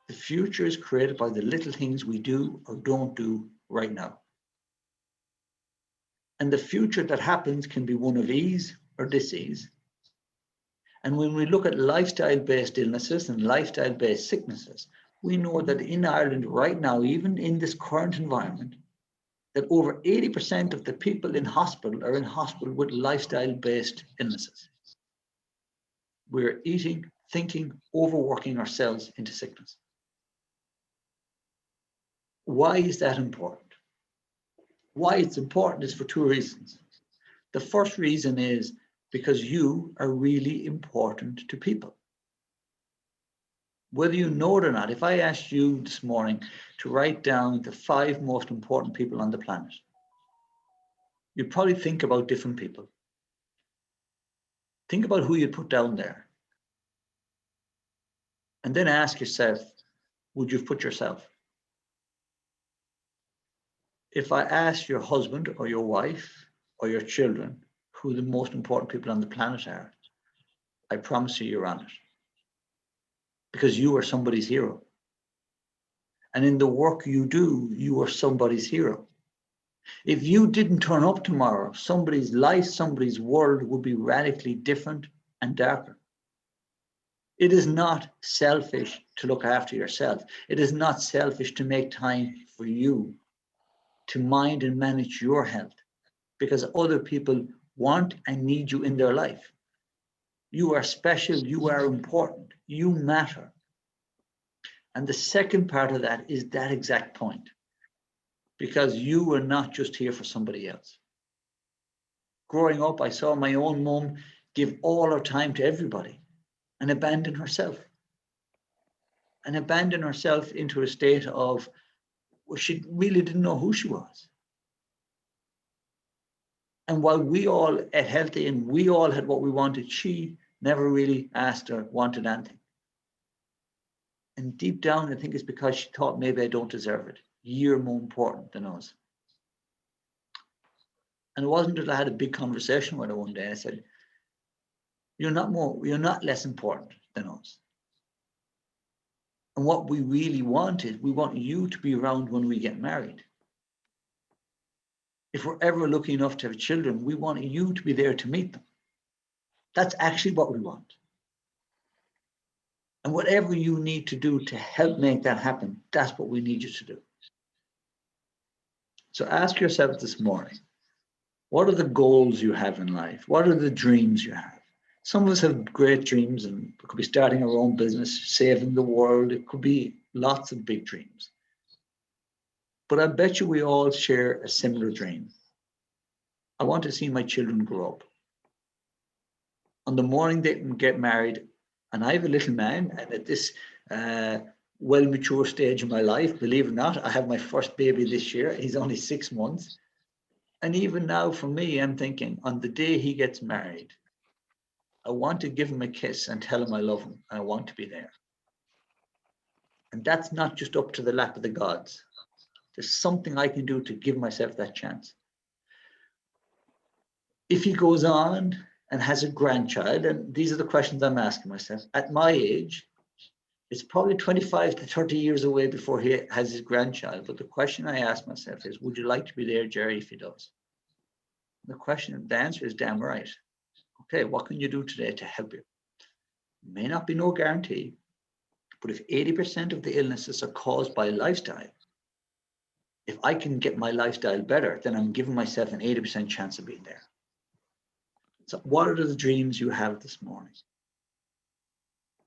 S1: The future is created by the little things we do or don't do right now. And the future that happens can be one of ease or disease. And when we look at lifestyle-based illnesses and lifestyle-based sicknesses, We know that in Ireland right now, even in this current environment, that over 80% of the people in hospital are in hospital with lifestyle-based illnesses. We're eating, thinking, overworking ourselves into sickness. Why is that important? Why it's important is for two reasons. The first reason is because you are really important to people. Whether you know it or not, if I asked you this morning to write down the 5 most important people on the planet, you'd probably think about different people. Think about who you'd put down there. And then ask yourself, would you put yourself? If I asked your husband or your wife or your children who the most important people on the planet are, I promise you're on it. Because you are somebody's hero. And in the work you do, you are somebody's hero. If you didn't turn up tomorrow, somebody's life, somebody's world would be radically different and darker. It is not selfish to look after yourself. It is not selfish to make time for you, to mind and manage your health, because other people want and need you in their life. You are special, you are important, you matter. And the second part of that is that exact point, because you are not just here for somebody else. Growing up, I saw my own mum give all her time to everybody and abandon herself. And abandon herself into a state of, well, she really didn't know who she was. And while we all ate healthy and we all had what we wanted, she never really asked or wanted anything. And deep down, I think it's because she thought maybe I don't deserve it. You're more important than us. And it wasn't that I had a big conversation with her one day. I said, you're not less important than us. And what we really want is, we want you to be around when we get married. If we're ever lucky enough to have children, we want you to be there to meet them. That's actually what we want. And whatever you need to do to help make that happen, that's what we need you to do. So ask yourself this morning, what are the goals you have in life? What are the dreams you have? Some of us have great dreams, and it could be starting our own business, saving the world. It could be lots of big dreams. But I bet you we all share a similar dream. I want to see my children grow up. On the morning they get married, and I have a little man, and at this well-mature stage of my life, believe it or not, I have my first baby this year. He's only 6 months. And even now, for me, I'm thinking, on the day he gets married, I want to give him a kiss and tell him I love him, and I want to be there. And that's not just up to the lap of the gods. There's something I can do to give myself that chance. If he goes on and has a grandchild, and these are the questions I'm asking myself, at my age, it's probably 25 to 30 years away before he has his grandchild. But the question I ask myself is, would you like to be there, Jerry, if he does? The answer is damn right. Okay, what can you do today to help you? May not be no guarantee, but if 80% of the illnesses are caused by lifestyle, if I can get my lifestyle better, then I'm giving myself an 80% chance of being there. So what are the dreams you have this morning?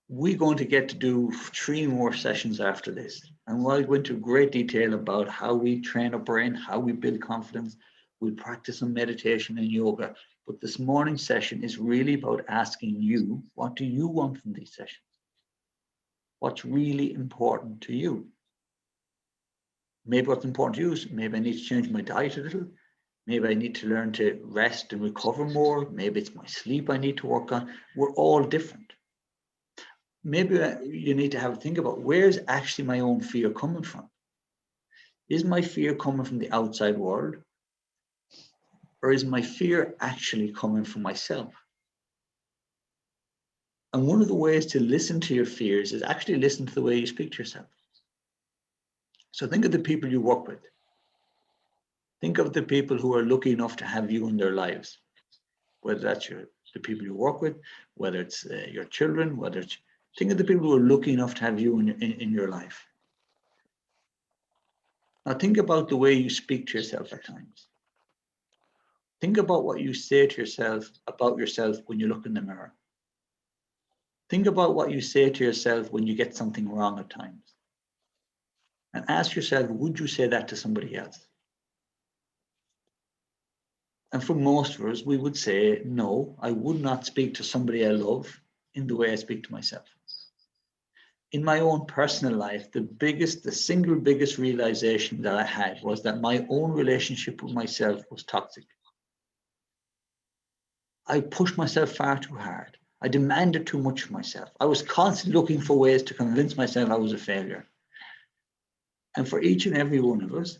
S1: We're going to get to do 3 more sessions after this. And we'll go into great detail about how we train our brain, how we build confidence. We'll practice some meditation and yoga. But this morning's session is really about asking you, what do you want from these sessions? What's really important to you? Maybe what's important to you is, maybe I need to change my diet a little. Maybe I need to learn to rest and recover more. Maybe it's my sleep I need to work on. We're all different. Maybe you need to have a think about, where's actually my own fear coming from? Is my fear coming from the outside world? Or is my fear actually coming from myself? And one of the ways to listen to your fears is actually listen to the way you speak to yourself. So think of the people you work with. Think of the people who are lucky enough to have you in their lives, whether that's the people you work with, whether it's your children, whether it's Think of the people who are lucky enough to have you in your life. Now think about the way you speak to yourself at times. Think about what you say to yourself about yourself when you look in the mirror. Think about what you say to yourself when you get something wrong at times. And ask yourself, would you say that to somebody else? And for most of us, we would say, no, I would not speak to somebody I love in the way I speak to myself. In my own personal life, the single biggest realization that I had was that my own relationship with myself was toxic. I pushed myself far too hard. I demanded too much of myself. I was constantly looking for ways to convince myself I was a failure. And for each and every one of us,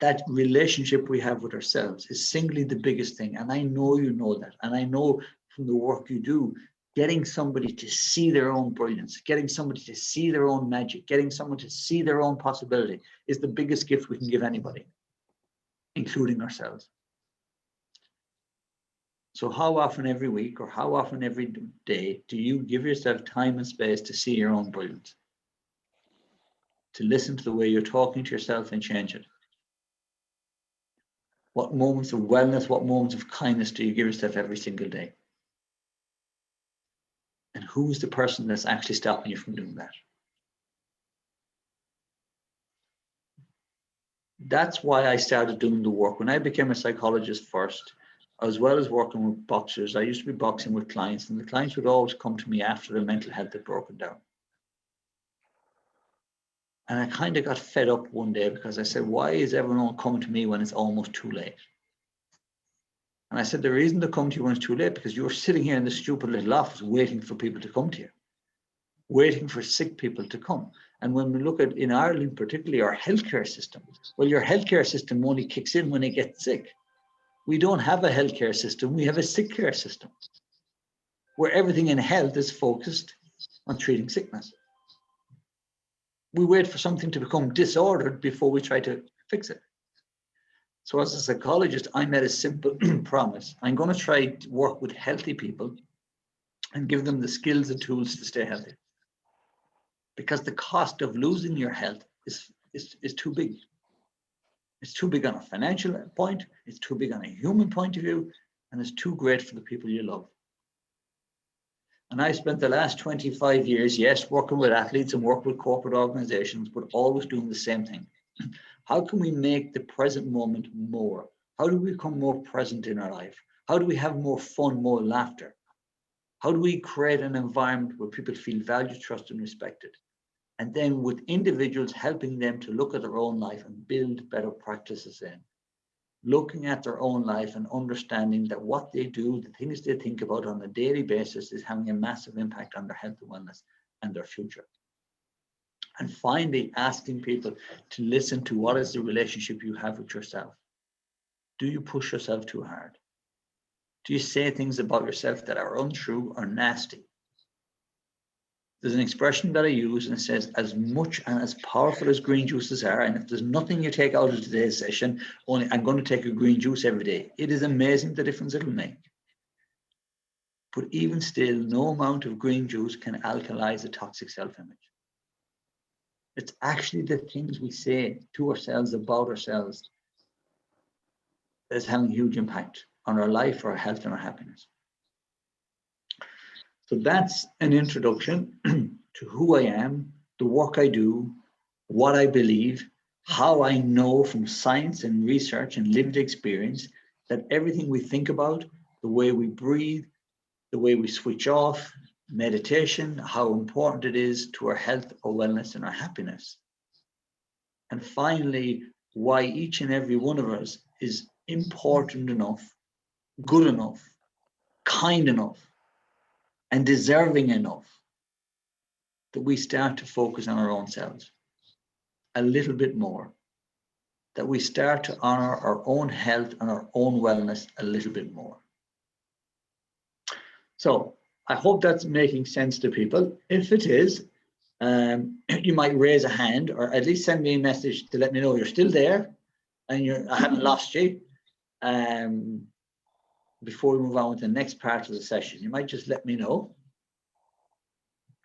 S1: that relationship we have with ourselves is singly the biggest thing. And I know you know that. And I know from the work you do, getting somebody to see their own brilliance, getting somebody to see their own magic, getting someone to see their own possibility is the biggest gift we can give anybody, including ourselves. So how often every week or how often every day do you give yourself time and space to see your own brilliance? To listen to the way you're talking to yourself and change it? What moments of wellness, what moments of kindness do you give yourself every single day? And who's the person that's actually stopping you from doing that? That's why I started doing the work. When I became a psychologist first, as well as working with boxers, I used to be boxing with clients, and the clients would always come to me after their mental health had broken down. And I kind of got fed up one day because I said, why is everyone coming to me when it's almost too late? And I said, the reason they come to you when it's too late, because you're sitting here in this stupid little office waiting for people to come to you, waiting for sick people to come. And when we look at, in Ireland, particularly our healthcare system, well, your healthcare system only kicks in when they get sick. We don't have a healthcare system, we have a sick care system, where everything in health is focused on treating sickness. We wait for something to become disordered before we try to fix it. So as a psychologist, I made a simple promise. I'm going to try to work with healthy people and give them the skills and tools to stay healthy. Because the cost of losing your health is too big. It's too big on a financial point, it's too big on a human point of view, and it's too great for the people you love. And I spent the last 25 years, yes, working with athletes and working with corporate organizations, but always doing the same thing. How can we make the present moment more? How do we become more present in our life? How do we have more fun, more laughter? How do we create an environment where people feel valued, trusted, and respected? And then with individuals, helping them to look at their own life and build better practices in. Looking at their own life and understanding that what they do, the things they think about on a daily basis is having a massive impact on their health and wellness and their future. And finally, asking people to listen to what is the relationship you have with yourself. Do you push yourself too hard? Do you say things about yourself that are untrue or nasty? There's an expression that I use and it says, as much and as powerful as green juices are, and if there's nothing you take out of today's session, only I'm going to take a green juice every day. It is amazing the difference it'll make. But even still, no amount of green juice can alkalize a toxic self-image. It's actually the things we say to ourselves about ourselves that is having a huge impact on our life, our health, and our happiness. So that's an introduction to who I am, the work I do, what I believe, how I know from science and research and lived experience that everything we think about, the way we breathe, the way we switch off, meditation, how important it is to our health, our wellness, and our happiness. And finally, why each and every one of us is important enough, good enough, kind enough, and deserving enough that we start to focus on our own selves a little bit more, that we start to honor our own health and our own wellness a little bit more. So I hope that's making sense to people. If it is, you might raise a hand or at least send me a message to let me know you're still there and I haven't lost you. Before we move on to the next part of the session, you might just let me know.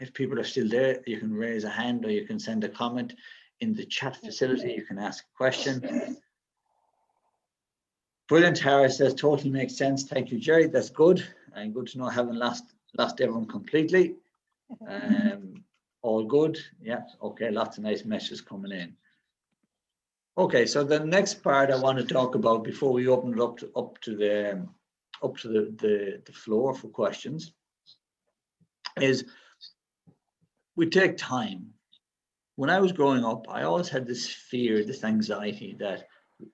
S1: If people are still there, you can raise a hand or you can send a comment in the chat facility. You can ask a question. Brilliant, Tara says, totally makes sense. Thank you, Jerry. That's good. And good to know I haven't lost everyone completely. All good. Yeah. Okay. Lots of nice messages coming in. Okay. So the next part I want to talk about before we open it up to the floor for questions is we take time. When I was growing up, I always had this fear, this anxiety that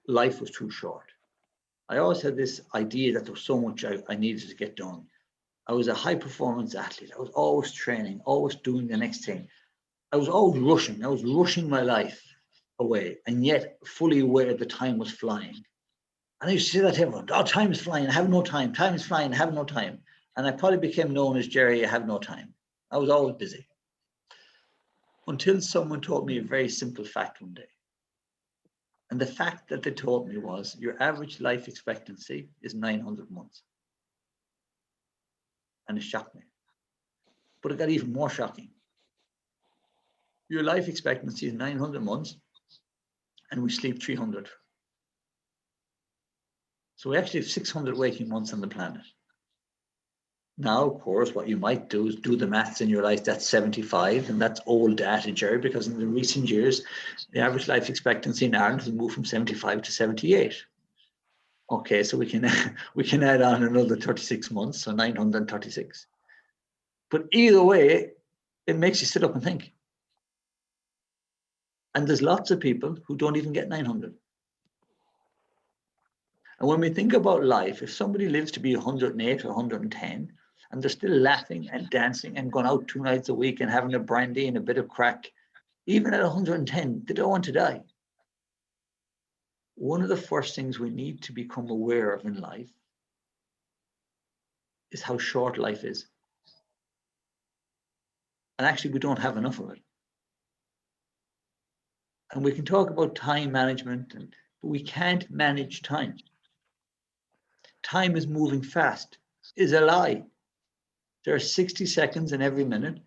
S1: life was too short. I always had this idea that there was so much I needed to get done. I was a high performance athlete. I was always training, always doing the next thing. I was always rushing. I was rushing my life away, and yet fully aware the time was flying. And I used to say that to everyone, oh, time is flying, I have no time. Time is flying, I have no time. And I probably became known as Jerry, I have no time. I was always busy. Until someone taught me a very simple fact one day. And the fact that they taught me was your average life expectancy is 900 months. And it shocked me. But it got even more shocking. Your life expectancy is 900 months and we sleep 300. So we actually have 600 waking months on the planet. Now, of course, what you might do is do the maths in your life, that's 75, and that's old data, Jerry, because in the recent years, the average life expectancy in Ireland has moved from 75 to 78. Okay, so we can add on another 36 months, so 936. But either way, it makes you sit up and think. And there's lots of people who don't even get 900. And when we think about life, if somebody lives to be 108 or 110, and they're still laughing and dancing and going out 2 nights a week and having a brandy and a bit of crack, even at 110, they don't want to die. One of the first things we need to become aware of in life is how short life is. And actually, we don't have enough of it. And we can talk about time management, but we can't manage time. Time is moving fast, is a lie. There are 60 seconds in every minute.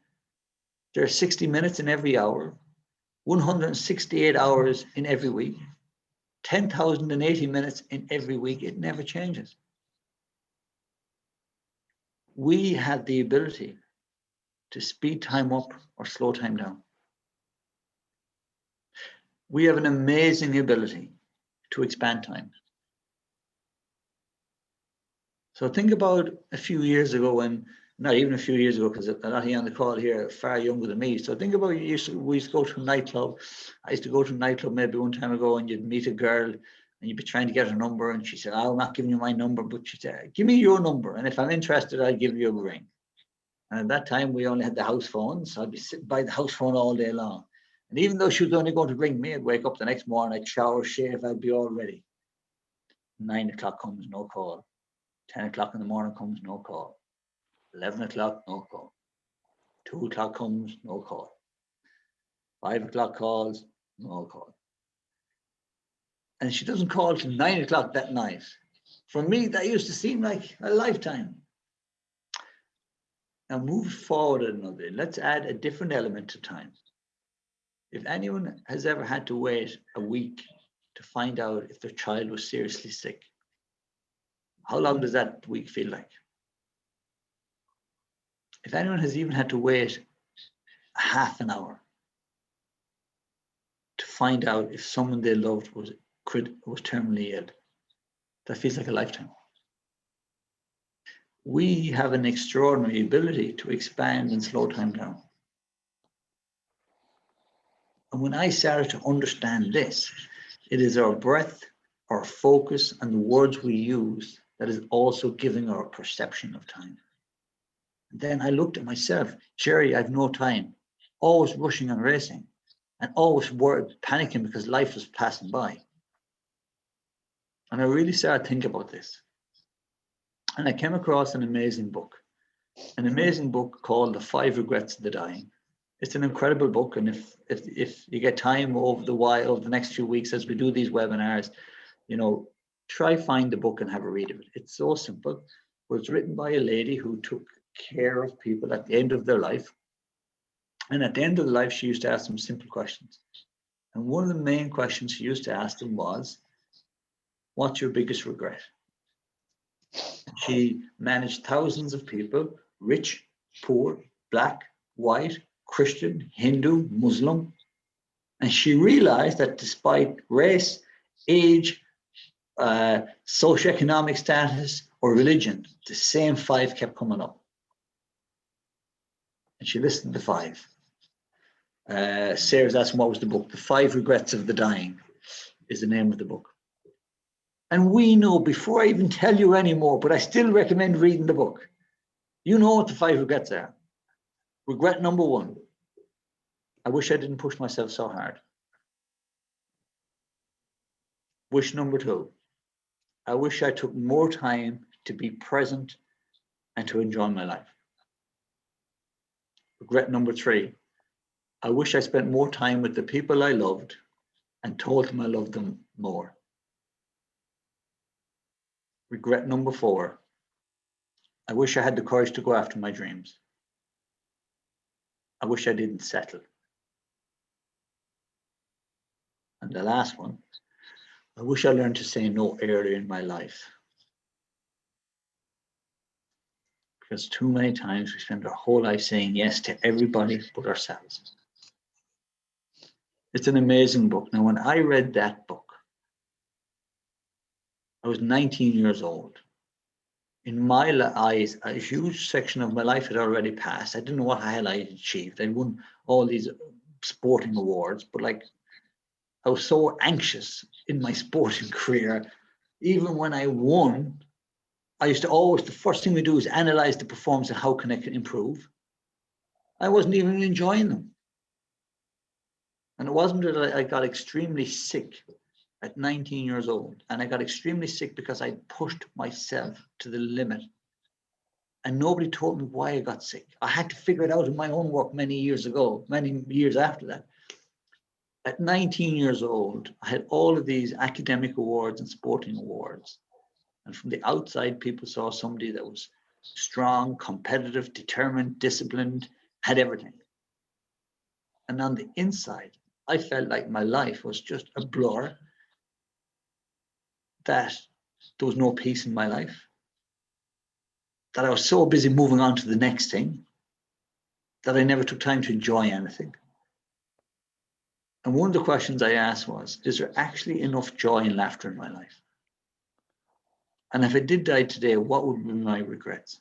S1: There are 60 minutes in every hour, 168 hours in every week, 10,080 minutes in every week. It never changes. We have the ability to speed time up or slow time down. We have an amazing ability to expand time. So think about a few years ago when, not even a few years ago, because a lot of you on the call here are far younger than me. So think about we used to go to a nightclub. I used to go to a nightclub maybe one time ago, and you'd meet a girl and you'd be trying to get her number. And she said, I'm not giving you my number, but she said, give me your number. And if I'm interested, I'll give you a ring. And at that time, we only had the house phone. So I'd be sitting by the house phone all day long. And even though she was only going to ring me, I'd wake up the next morning, I'd shower, shave, I'd be all ready. 9 o'clock comes, no call. 10 o'clock in the morning comes, no call. 11 o'clock, no call. 2 o'clock comes, no call. 5 o'clock calls, no call. And she doesn't call till 9 o'clock that night. For me, that used to seem like a lifetime. Now move forward another bit. Let's add a different element to time. If anyone has ever had to wait a week to find out if their child was seriously sick, how long does that week feel like? If anyone has even had to wait half an hour to find out if someone they loved was terminally ill, that feels like a lifetime. We have an extraordinary ability to expand and slow time down. And when I started to understand this, it is our breath, our focus, and the words we use that is also giving our perception of time. And then I looked at myself, Jerry, I've no time, always rushing and racing, and always worried, panicking because life was passing by. And I really started thinking about this. And I came across an amazing book called The 5 Regrets of the Dying. It's an incredible book, and if you get time over the next few weeks as we do these webinars, try find the book and have a read of it. It's so simple, but it's written by a lady who took care of people at the end of their life, And at the end of the life, she used to ask them simple questions. And one of the main questions she used to ask them was, what's your biggest regret? She managed thousands of people, rich, poor, black, white, Christian, Hindu, Muslim. And she realized that despite race, age, socioeconomic status, or religion, the same 5 kept coming up. And she listed the 5. Sarah's asking what was the book. The 5 Regrets of the Dying is the name of the book. And we know, before I even tell you anymore, but I still recommend reading the book. You know what the 5 regrets are. Regret number 1, I wish I didn't push myself so hard. Wish number 2, I wish I took more time to be present and to enjoy my life. Regret number 3, I wish I spent more time with the people I loved and told them I loved them more. Regret number 4, I wish I had the courage to go after my dreams. I wish I didn't settle. And the last one, I wish I learned to say no earlier in my life. Because too many times we spend our whole life saying yes to everybody but ourselves. It's an amazing book. Now, when I read that book, I was 19 years old. In my eyes, a huge section of my life had already passed. I didn't know what I had achieved. I won all these sporting awards, but like, I was so anxious in my sporting career. Even when I won, I used to always, the first thing we do is analyze the performance and how can I improve. I wasn't even enjoying them. And it wasn't that I got extremely sick at 19 years old. And I got extremely sick because I pushed myself to the limit. And nobody told me why I got sick. I had to figure it out in my own work many years ago, many years after that. At 19 years old, I had all of these academic awards and sporting awards. And from the outside, people saw somebody that was strong, competitive, determined, disciplined, had everything. And on the inside, I felt like my life was just a blur, that there was no peace in my life, that I was so busy moving on to the next thing that I never took time to enjoy anything. And one of the questions I asked was, is there actually enough joy and laughter in my life? And if I did die today, what would be my regrets?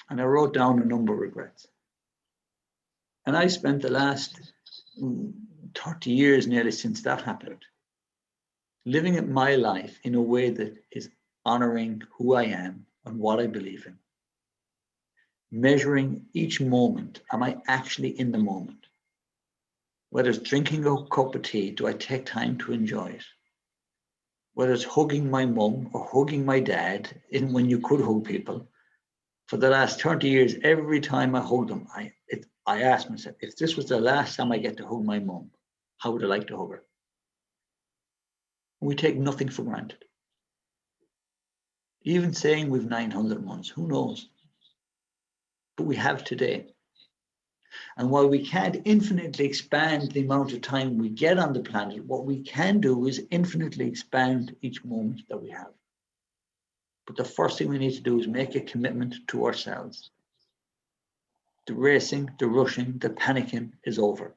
S1: And I wrote down a number of regrets. And I spent the last 30 years nearly since that happened, living my life in a way that is honoring who I am and what I believe in. Measuring each moment, am I actually in the moment? Whether it's drinking a cup of tea, do I take time to enjoy it? Whether it's hugging my mum or hugging my dad, when you could hug people, for the last 30 years, every time I hug them, I ask myself, if this was the last time I get to hug my mum, how would I like to hug her? We take nothing for granted. Even saying we've 900 months, who knows? But we have today. And while we can't infinitely expand the amount of time we get on the planet, what we can do is infinitely expand each moment that we have. But the first thing we need to do is make a commitment to ourselves. The racing, the rushing, the panicking is over.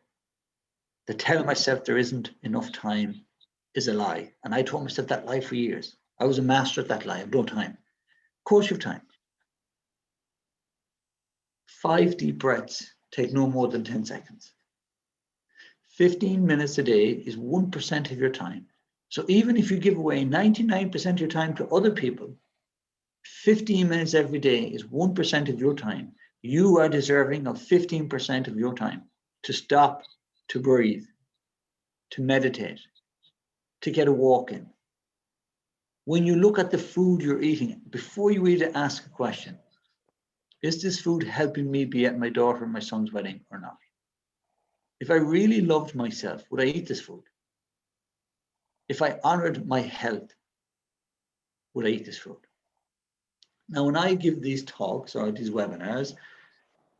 S1: The telling myself there isn't enough time is a lie. And I told myself that lie for years. I was a master at that lie. I have no time. Of course you have time. 5 deep breaths take no more than 10 seconds. 15 minutes a day is 1% of your time. So even if you give away 99% of your time to other people, 15 minutes every day is 1% of your time. You are deserving of 15% of your time to stop, to breathe, to meditate, to get a walk in. When you look at the food you're eating, before you eat it, ask a question. Is this food helping me be at my daughter and my son's wedding or not? If I really loved myself, would I eat this food? If I honored my health, would I eat this food? Now, when I give these talks or these webinars,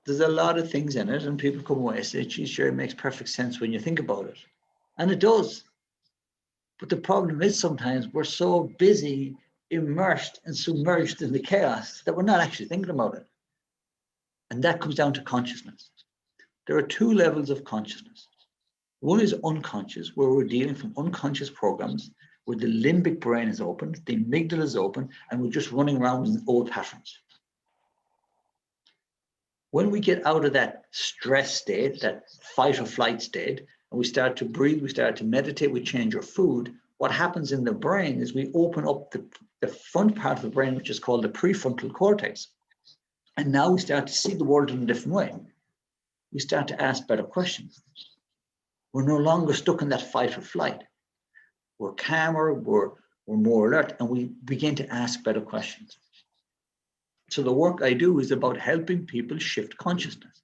S1: There's a lot of things in it, and people come away and say, geez, sure, it makes perfect sense when you think about it. And it does. But the problem is sometimes we're so busy, immersed and submerged in the chaos that we're not actually thinking about it. And that comes down to consciousness. There are two levels of consciousness. One is unconscious, where we're dealing from unconscious programs, where the limbic brain is open, the amygdala is open, and we're just running around in old patterns. When we get out of that stress state, that fight or flight state, and we start to breathe, we start to meditate, we change our food, what happens in the brain is we open up the front part of the brain, which is called the prefrontal cortex. And now we start to see the world in a different way. We start to ask better questions. We're no longer stuck in that fight or flight. We're calmer, we're more alert, and we begin to ask better questions. So the work I do is about helping people shift consciousness.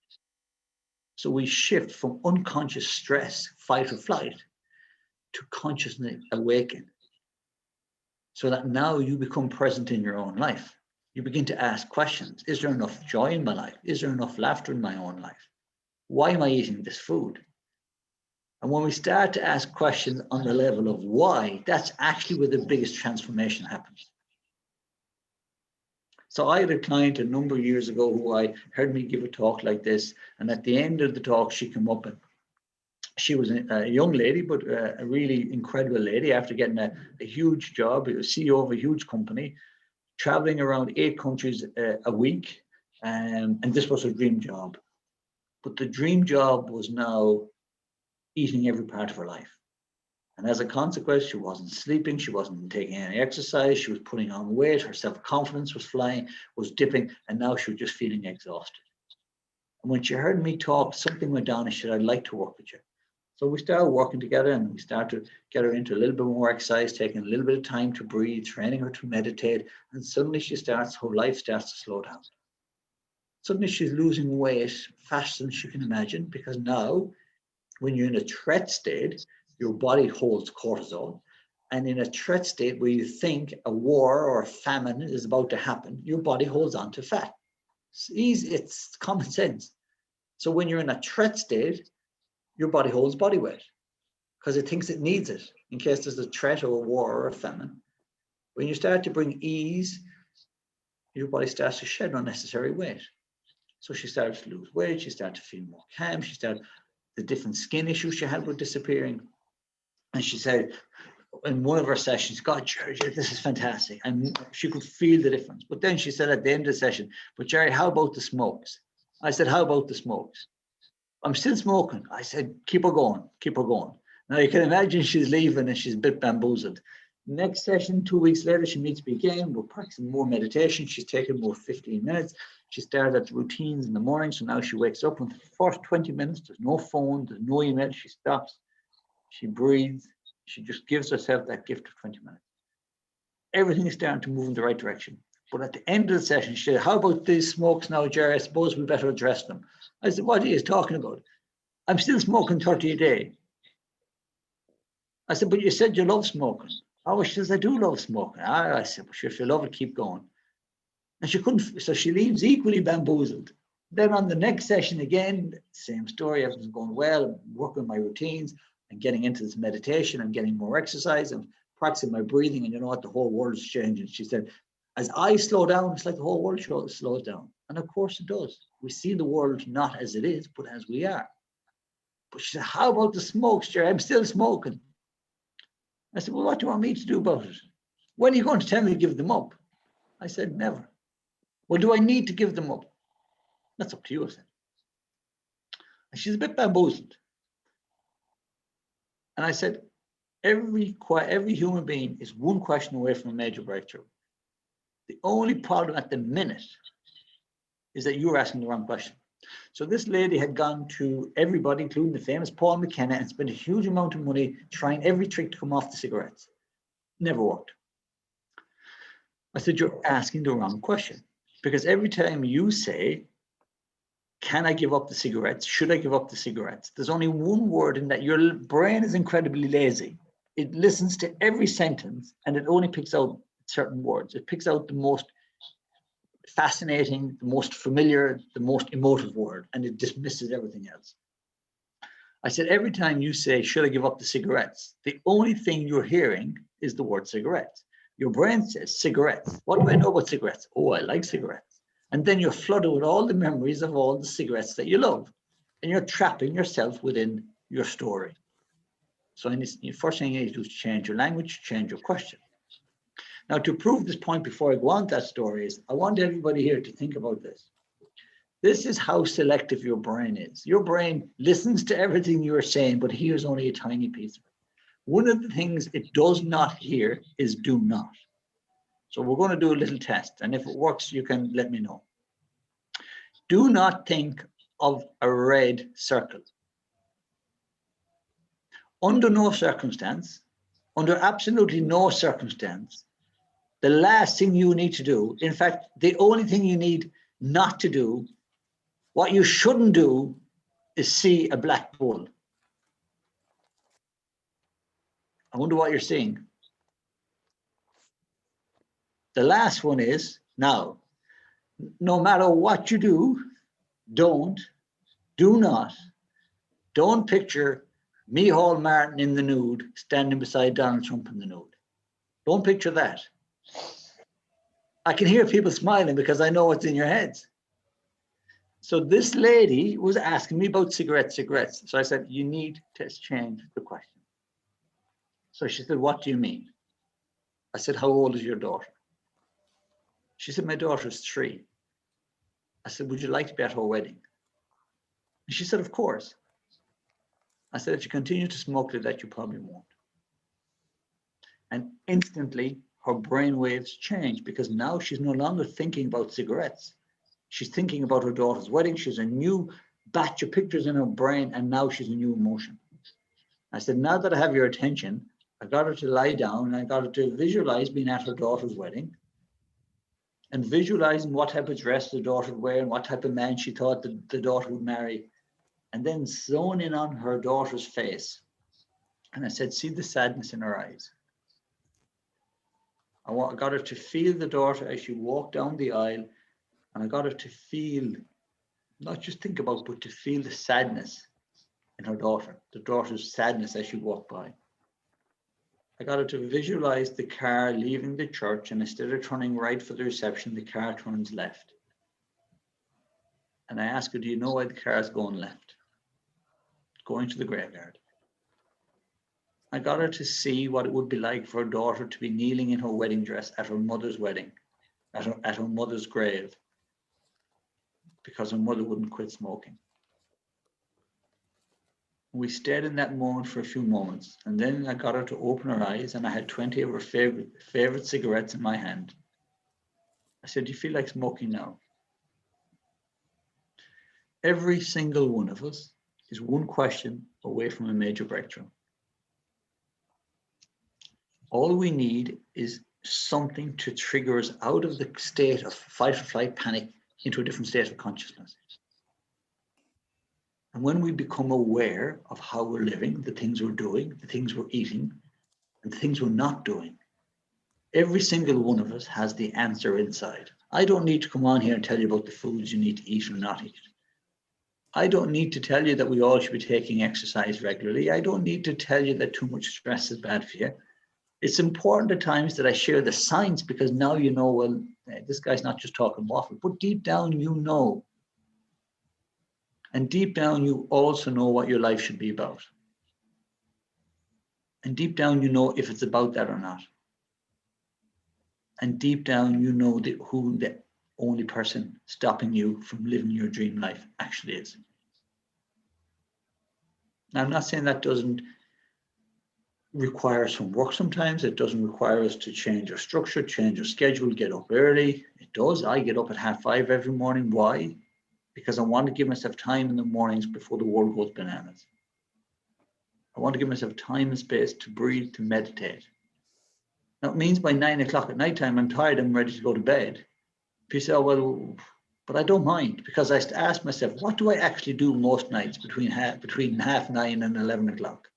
S1: So we shift from unconscious stress, fight or flight, to consciousness awaken. So that now you become present in your own life. You begin to ask questions. Is there enough joy in my life? Is there enough laughter in my own life? Why am I eating this food? And when we start to ask questions on the level of why, that's actually where the biggest transformation happens. So I had a client a number of years ago who I heard me give a talk like this. And at the end of the talk, she came up and she was a young lady, but a really incredible lady after getting a huge job, a CEO of a huge company, traveling around 8 countries a week. And this was her dream job. But the dream job was now eating every part of her life. And as a consequence, she wasn't sleeping, she wasn't taking any exercise, she was putting on weight, her self-confidence was flying, was dipping, and now she was just feeling exhausted. And when she heard me talk, something went down and she said, I'd like to work with you. So we started working together and we started to get her into a little bit more exercise, taking a little bit of time to breathe, training her to meditate, and suddenly her life starts to slow down. Suddenly she's losing weight faster than she can imagine, because now when you're in a threat state, your body holds cortisol. And in a threat state where you think a war or a famine is about to happen, your body holds on to fat. It's easy, it's common sense. So when you're in a threat state, your body holds body weight because it thinks it needs it in case there's a threat or a war or a famine. When you start to bring ease, your body starts to shed unnecessary weight. So she started to lose weight, she started to feel more calm, the different skin issues she had were disappearing. And she said, in one of her sessions, God, Jerry, this is fantastic. And she could feel the difference. But then she said at the end of the session, but Jerry, how about the smokes? I said, how about the smokes? I'm still smoking. I said, keep her going, keep her going. Now you can imagine she's leaving and she's a bit bamboozled. Next session, 2 weeks later, she meets me again. We're practicing more meditation. She's taken more 15 minutes. She started at the routines in the morning. So now she wakes up and for the first 20 minutes, there's no phone, there's no email. She stops, she breathes. She just gives herself that gift of 20 minutes. Everything is starting to move in the right direction. But at the end of the session, she said, how about these smokes now, Jerry? I suppose we better address them. I said, what are you talking about? I'm still smoking 30 a day. I said, but you said you love smoking. Oh, she says, I do love smoking. I said, well, if you love it, keep going. And she couldn't, so she leaves equally bamboozled. Then on the next session again, same story, everything's going well, I'm working my routines, and getting into this meditation, I'm getting more exercise, I'm practicing my breathing, and you know what, the whole world is changing. She said, as I slow down, it's like the whole world slows down. And of course it does. We see the world not as it is, but as we are. But she said, how about the smokes, Jerry? I'm still smoking. I said, well, what do you want me to do about it? When are you going to tell me to give them up? I said, never. Well, do I need to give them up? That's up to you, I said. And she's a bit bamboozled. And I said, every human being is one question away from a major breakthrough. The only problem at the minute is that you're asking the wrong question. So this lady had gone to everybody, including the famous Paul McKenna, and spent a huge amount of money trying every trick to come off the cigarettes. Never worked. I said, you're asking the wrong question. Because every time you say, can I give up the cigarettes? Should I give up the cigarettes? There's only one word in that. Your brain is incredibly lazy. It listens to every sentence and it only picks out certain words. It picks out the most fascinating, the most familiar, the most emotive word, and it dismisses everything else. I said, every time you say, should I give up the cigarettes? The only thing you're hearing is the word cigarettes. Your brain says cigarettes. What do I know about cigarettes? Oh, I like cigarettes. And then you're flooded with all the memories of all the cigarettes that you love. And you're trapping yourself within your story. So the first thing you need to do is change your language, change your question. Now, to prove this point before I go on to that story is, I want everybody here to think about this. This is how selective your brain is. Your brain listens to everything you're saying, but hears only a tiny piece of it. One of the things it does not hear is do not. So we're going to do a little test, and if it works, you can let me know. Do not think of a red circle. Under no circumstance, under absolutely no circumstance, the last thing you need to do, in fact, the only thing you need not to do, what you shouldn't do, is see a black bull. I wonder what you're seeing. The last one is, now, no matter what you do, don't picture Micheál Martin in the nude standing beside Donald Trump in the nude. Don't picture that. I can hear people smiling because I know what's in your heads. So this lady was asking me about cigarettes. So I said, you need to change the question. So she said, what do you mean? I said, how old is your daughter? She said, my daughter is 3. I said, would you like to be at her wedding? And she said, of course. I said, if you continue to smoke like that, you probably won't. And instantly, her brain waves change because now she's no longer thinking about cigarettes. She's thinking about her daughter's wedding. She's a new batch of pictures in her brain, and now she's a new emotion. I said, now that I have your attention, I got her to lie down, and I got her to visualize being at her daughter's wedding and visualizing what type of dress the daughter would wear and what type of man she thought the daughter would marry, and then zone in on her daughter's face. And I said, see the sadness in her eyes. I got her to feel the daughter as she walked down the aisle, and I got her to feel, not just think about, but to feel the sadness in her daughter, the daughter's sadness as she walked by. I got her to visualize the car leaving the church, and instead of turning right for the reception, the car turns left. And I asked her, do you know why the car is going left? Going to the graveyard. I got her to see what it would be like for her daughter to be kneeling in her wedding dress at her mother's wedding, at her mother's grave, because her mother wouldn't quit smoking. We stayed in that moment for a few moments, and then I got her to open her eyes, and I had 20 of her favorite cigarettes in my hand. I said, do you feel like smoking now? Every single one of us is one question away from a major breakthrough. All we need is something to trigger us out of the state of fight or flight panic into a different state of consciousness. And when we become aware of how we're living, the things we're doing, the things we're eating, and the things we're not doing, every single one of us has the answer inside. I don't need to come on here and tell you about the foods you need to eat or not eat. I don't need to tell you that we all should be taking exercise regularly. I don't need to tell you that too much stress is bad for you. It's important at times that I share the science, because now you know, well, this guy's not just talking waffle, but deep down you know. And deep down you also know what your life should be about. And deep down you know if it's about that or not. And deep down you know who the only person stopping you from living your dream life actually is. Now, I'm not saying that doesn't require some work sometimes. It doesn't require us to change our structure, change our schedule, get up early. It does. I get up at 5:30 every morning. Why? Because I want to give myself time in the mornings before the world goes bananas. I want to give myself time and space to breathe, to meditate. Now, it means by 9 o'clock at night time, I'm tired, I'm ready to go to bed. People say, oh, well, but I don't mind, because I ask myself, what do I actually do most nights between 9:30 and 11 o'clock?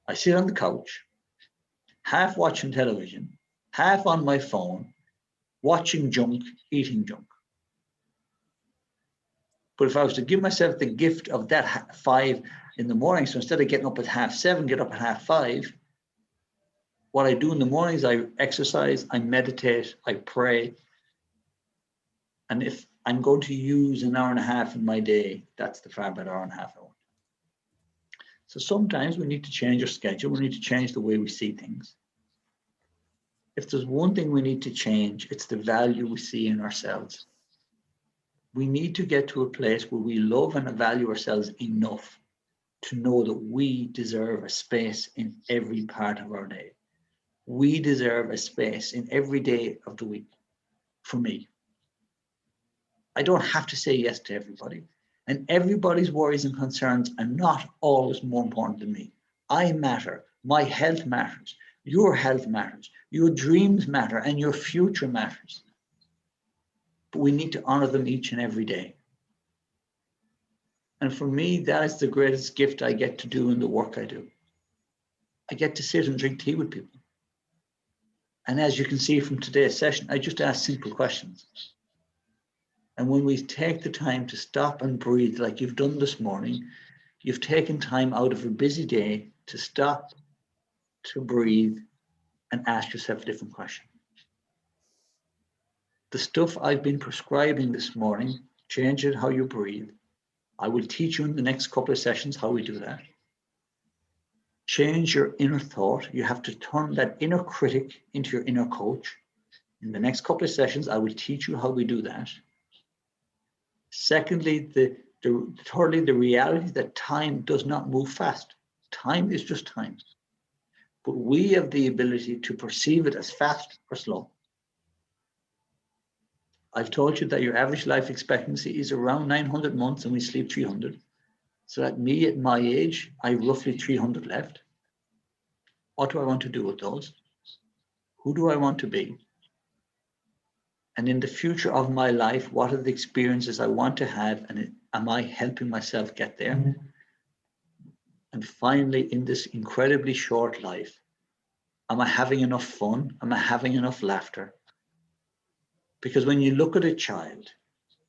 S1: I sit on the couch, half watching television, half on my phone, watching junk, eating junk. But if I was to give myself the gift of that 5 in the morning, so instead of getting up at 7:30, get up at 5:30, what I do in the mornings, I exercise, I meditate, I pray. And if I'm going to use an hour and a half in my day, that's the far better hour and a half I want. So sometimes we need to change our schedule. We need to change the way we see things. If there's one thing we need to change, it's the value we see in ourselves. We need to get to a place where we love and value ourselves enough to know that we deserve a space in every part of our day. We deserve a space in every day of the week. For me, I don't have to say yes to everybody, and everybody's worries and concerns are not always more important than me. I matter. My health matters. Your health matters. Your dreams matter, and your future matters. But we need to honor them each and every day. And for me, that is the greatest gift I get to do in the work I do. I get to sit and drink tea with people. And as you can see from today's session, I just ask simple questions. And when we take the time to stop and breathe like you've done this morning, you've taken time out of a busy day to stop, to breathe, and ask yourself a different question. The stuff I've been prescribing this morning, change it how you breathe. I will teach you in the next couple of sessions how we do that. Change your inner thought. You have to turn that inner critic into your inner coach. In the next couple of sessions, I will teach you how we do that. Secondly, thirdly, the reality that time does not move fast. Time is just time. But we have the ability to perceive it as fast or slow. I've told you that your average life expectancy is around 900 months and we sleep 300. So at my age, I have roughly 300 left. What do I want to do with those? Who do I want to be? And in the future of my life, what are the experiences I want to have? And am I helping myself get there? Mm-hmm. And finally, in this incredibly short life, am I having enough fun? Am I having enough laughter? Because when you look at a child,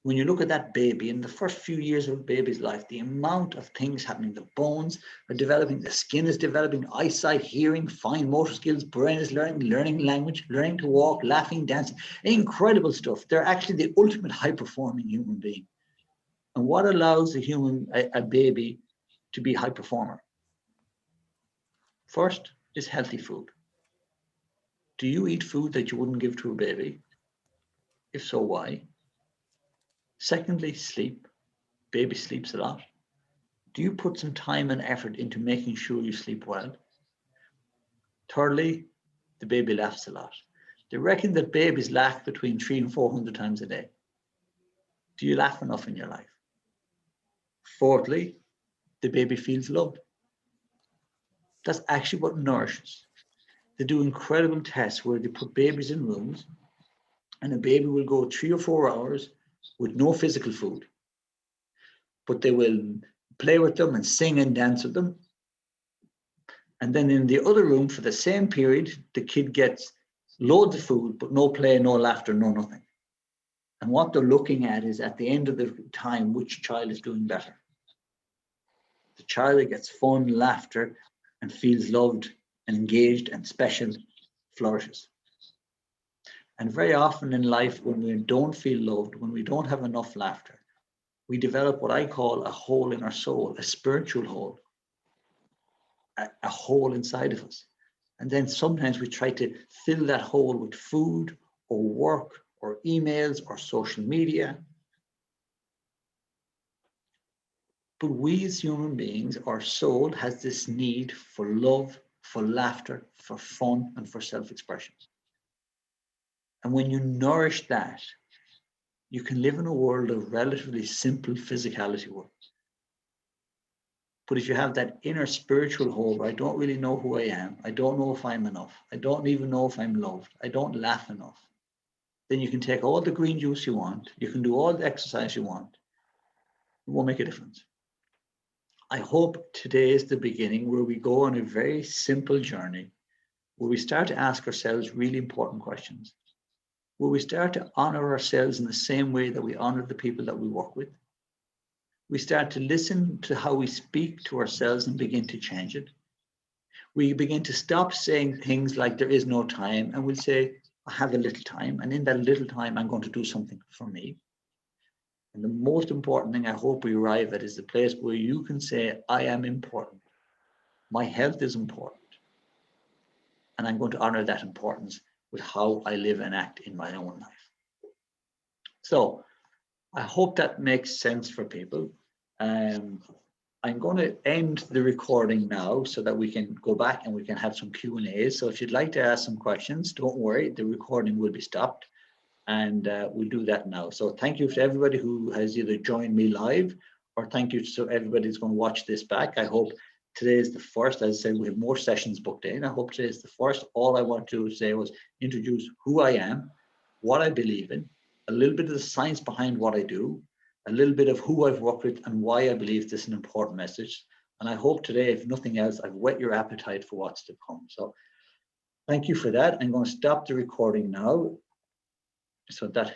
S1: when you look at that baby, in the first few years of a baby's life, the amount of things happening, the bones are developing, the skin is developing, eyesight, hearing, fine motor skills, brain is learning language, learning to walk, laughing, dancing, incredible stuff. They're actually the ultimate high-performing human being. And what allows a baby to be a high performer? First is healthy food. Do you eat food that you wouldn't give to a baby? If so, why? Secondly, sleep. Baby sleeps a lot. Do you put some time and effort into making sure you sleep well? Thirdly, the baby laughs a lot. They reckon that babies laugh between 300 and 400 times a day. Do you laugh enough in your life? Fourthly, the baby feels loved. That's actually what nourishes. They do incredible tests where they put babies in rooms and a baby will go 3 or 4 hours with no physical food. But they will play with them and sing and dance with them. And then in the other room for the same period, the kid gets loads of food, but no play, no laughter, no nothing. And what they're looking at is at the end of the time, which child is doing better. The child that gets fun, laughter, and feels loved, and engaged, and special flourishes. And very often in life, when we don't feel loved, when we don't have enough laughter, we develop what I call a hole in our soul, a spiritual hole, a hole inside of us. And then sometimes we try to fill that hole with food or work or emails or social media. But we as human beings, our soul has this need for love, for laughter, for fun, and for self-expression. And when you nourish that, you can live in a world of relatively simple physicality work. But if you have that inner spiritual hole where I don't really know who I am, I don't know if I'm enough, I don't even know if I'm loved, I don't laugh enough, then you can take all the green juice you want, you can do all the exercise you want, it won't make a difference. I hope today is the beginning where we go on a very simple journey, where we start to ask ourselves really important questions, where we start to honor ourselves in the same way that we honor the people that we work with, We start to listen to how we speak to ourselves and begin to change it. We begin to stop saying things like there is no time, and we'll say, I have a little time, and in that little time, I'm going to do something for me. And the most important thing I hope we arrive at is the place where you can say, I am important. My health is important. And I'm going to honor that importance with how I live and act in my own life. So I hope that makes sense for people. I'm going to end the recording now so that we can go back and we can have some Q&As. So if you'd like to ask some questions, don't worry, the recording will be stopped, and we'll do that now. So thank you to everybody who has either joined me live, or thank you to everybody who's going to watch this back. I hope today is the first. As I said, we have more sessions booked in. I hope today is the first. All I want to say was introduce who I am, what I believe in, a little bit of the science behind what I do, a little bit of who I've worked with and why I believe this is an important message. And I hope today, if nothing else, I've whet your appetite for what's to come. So thank you for that. I'm going to stop the recording now so that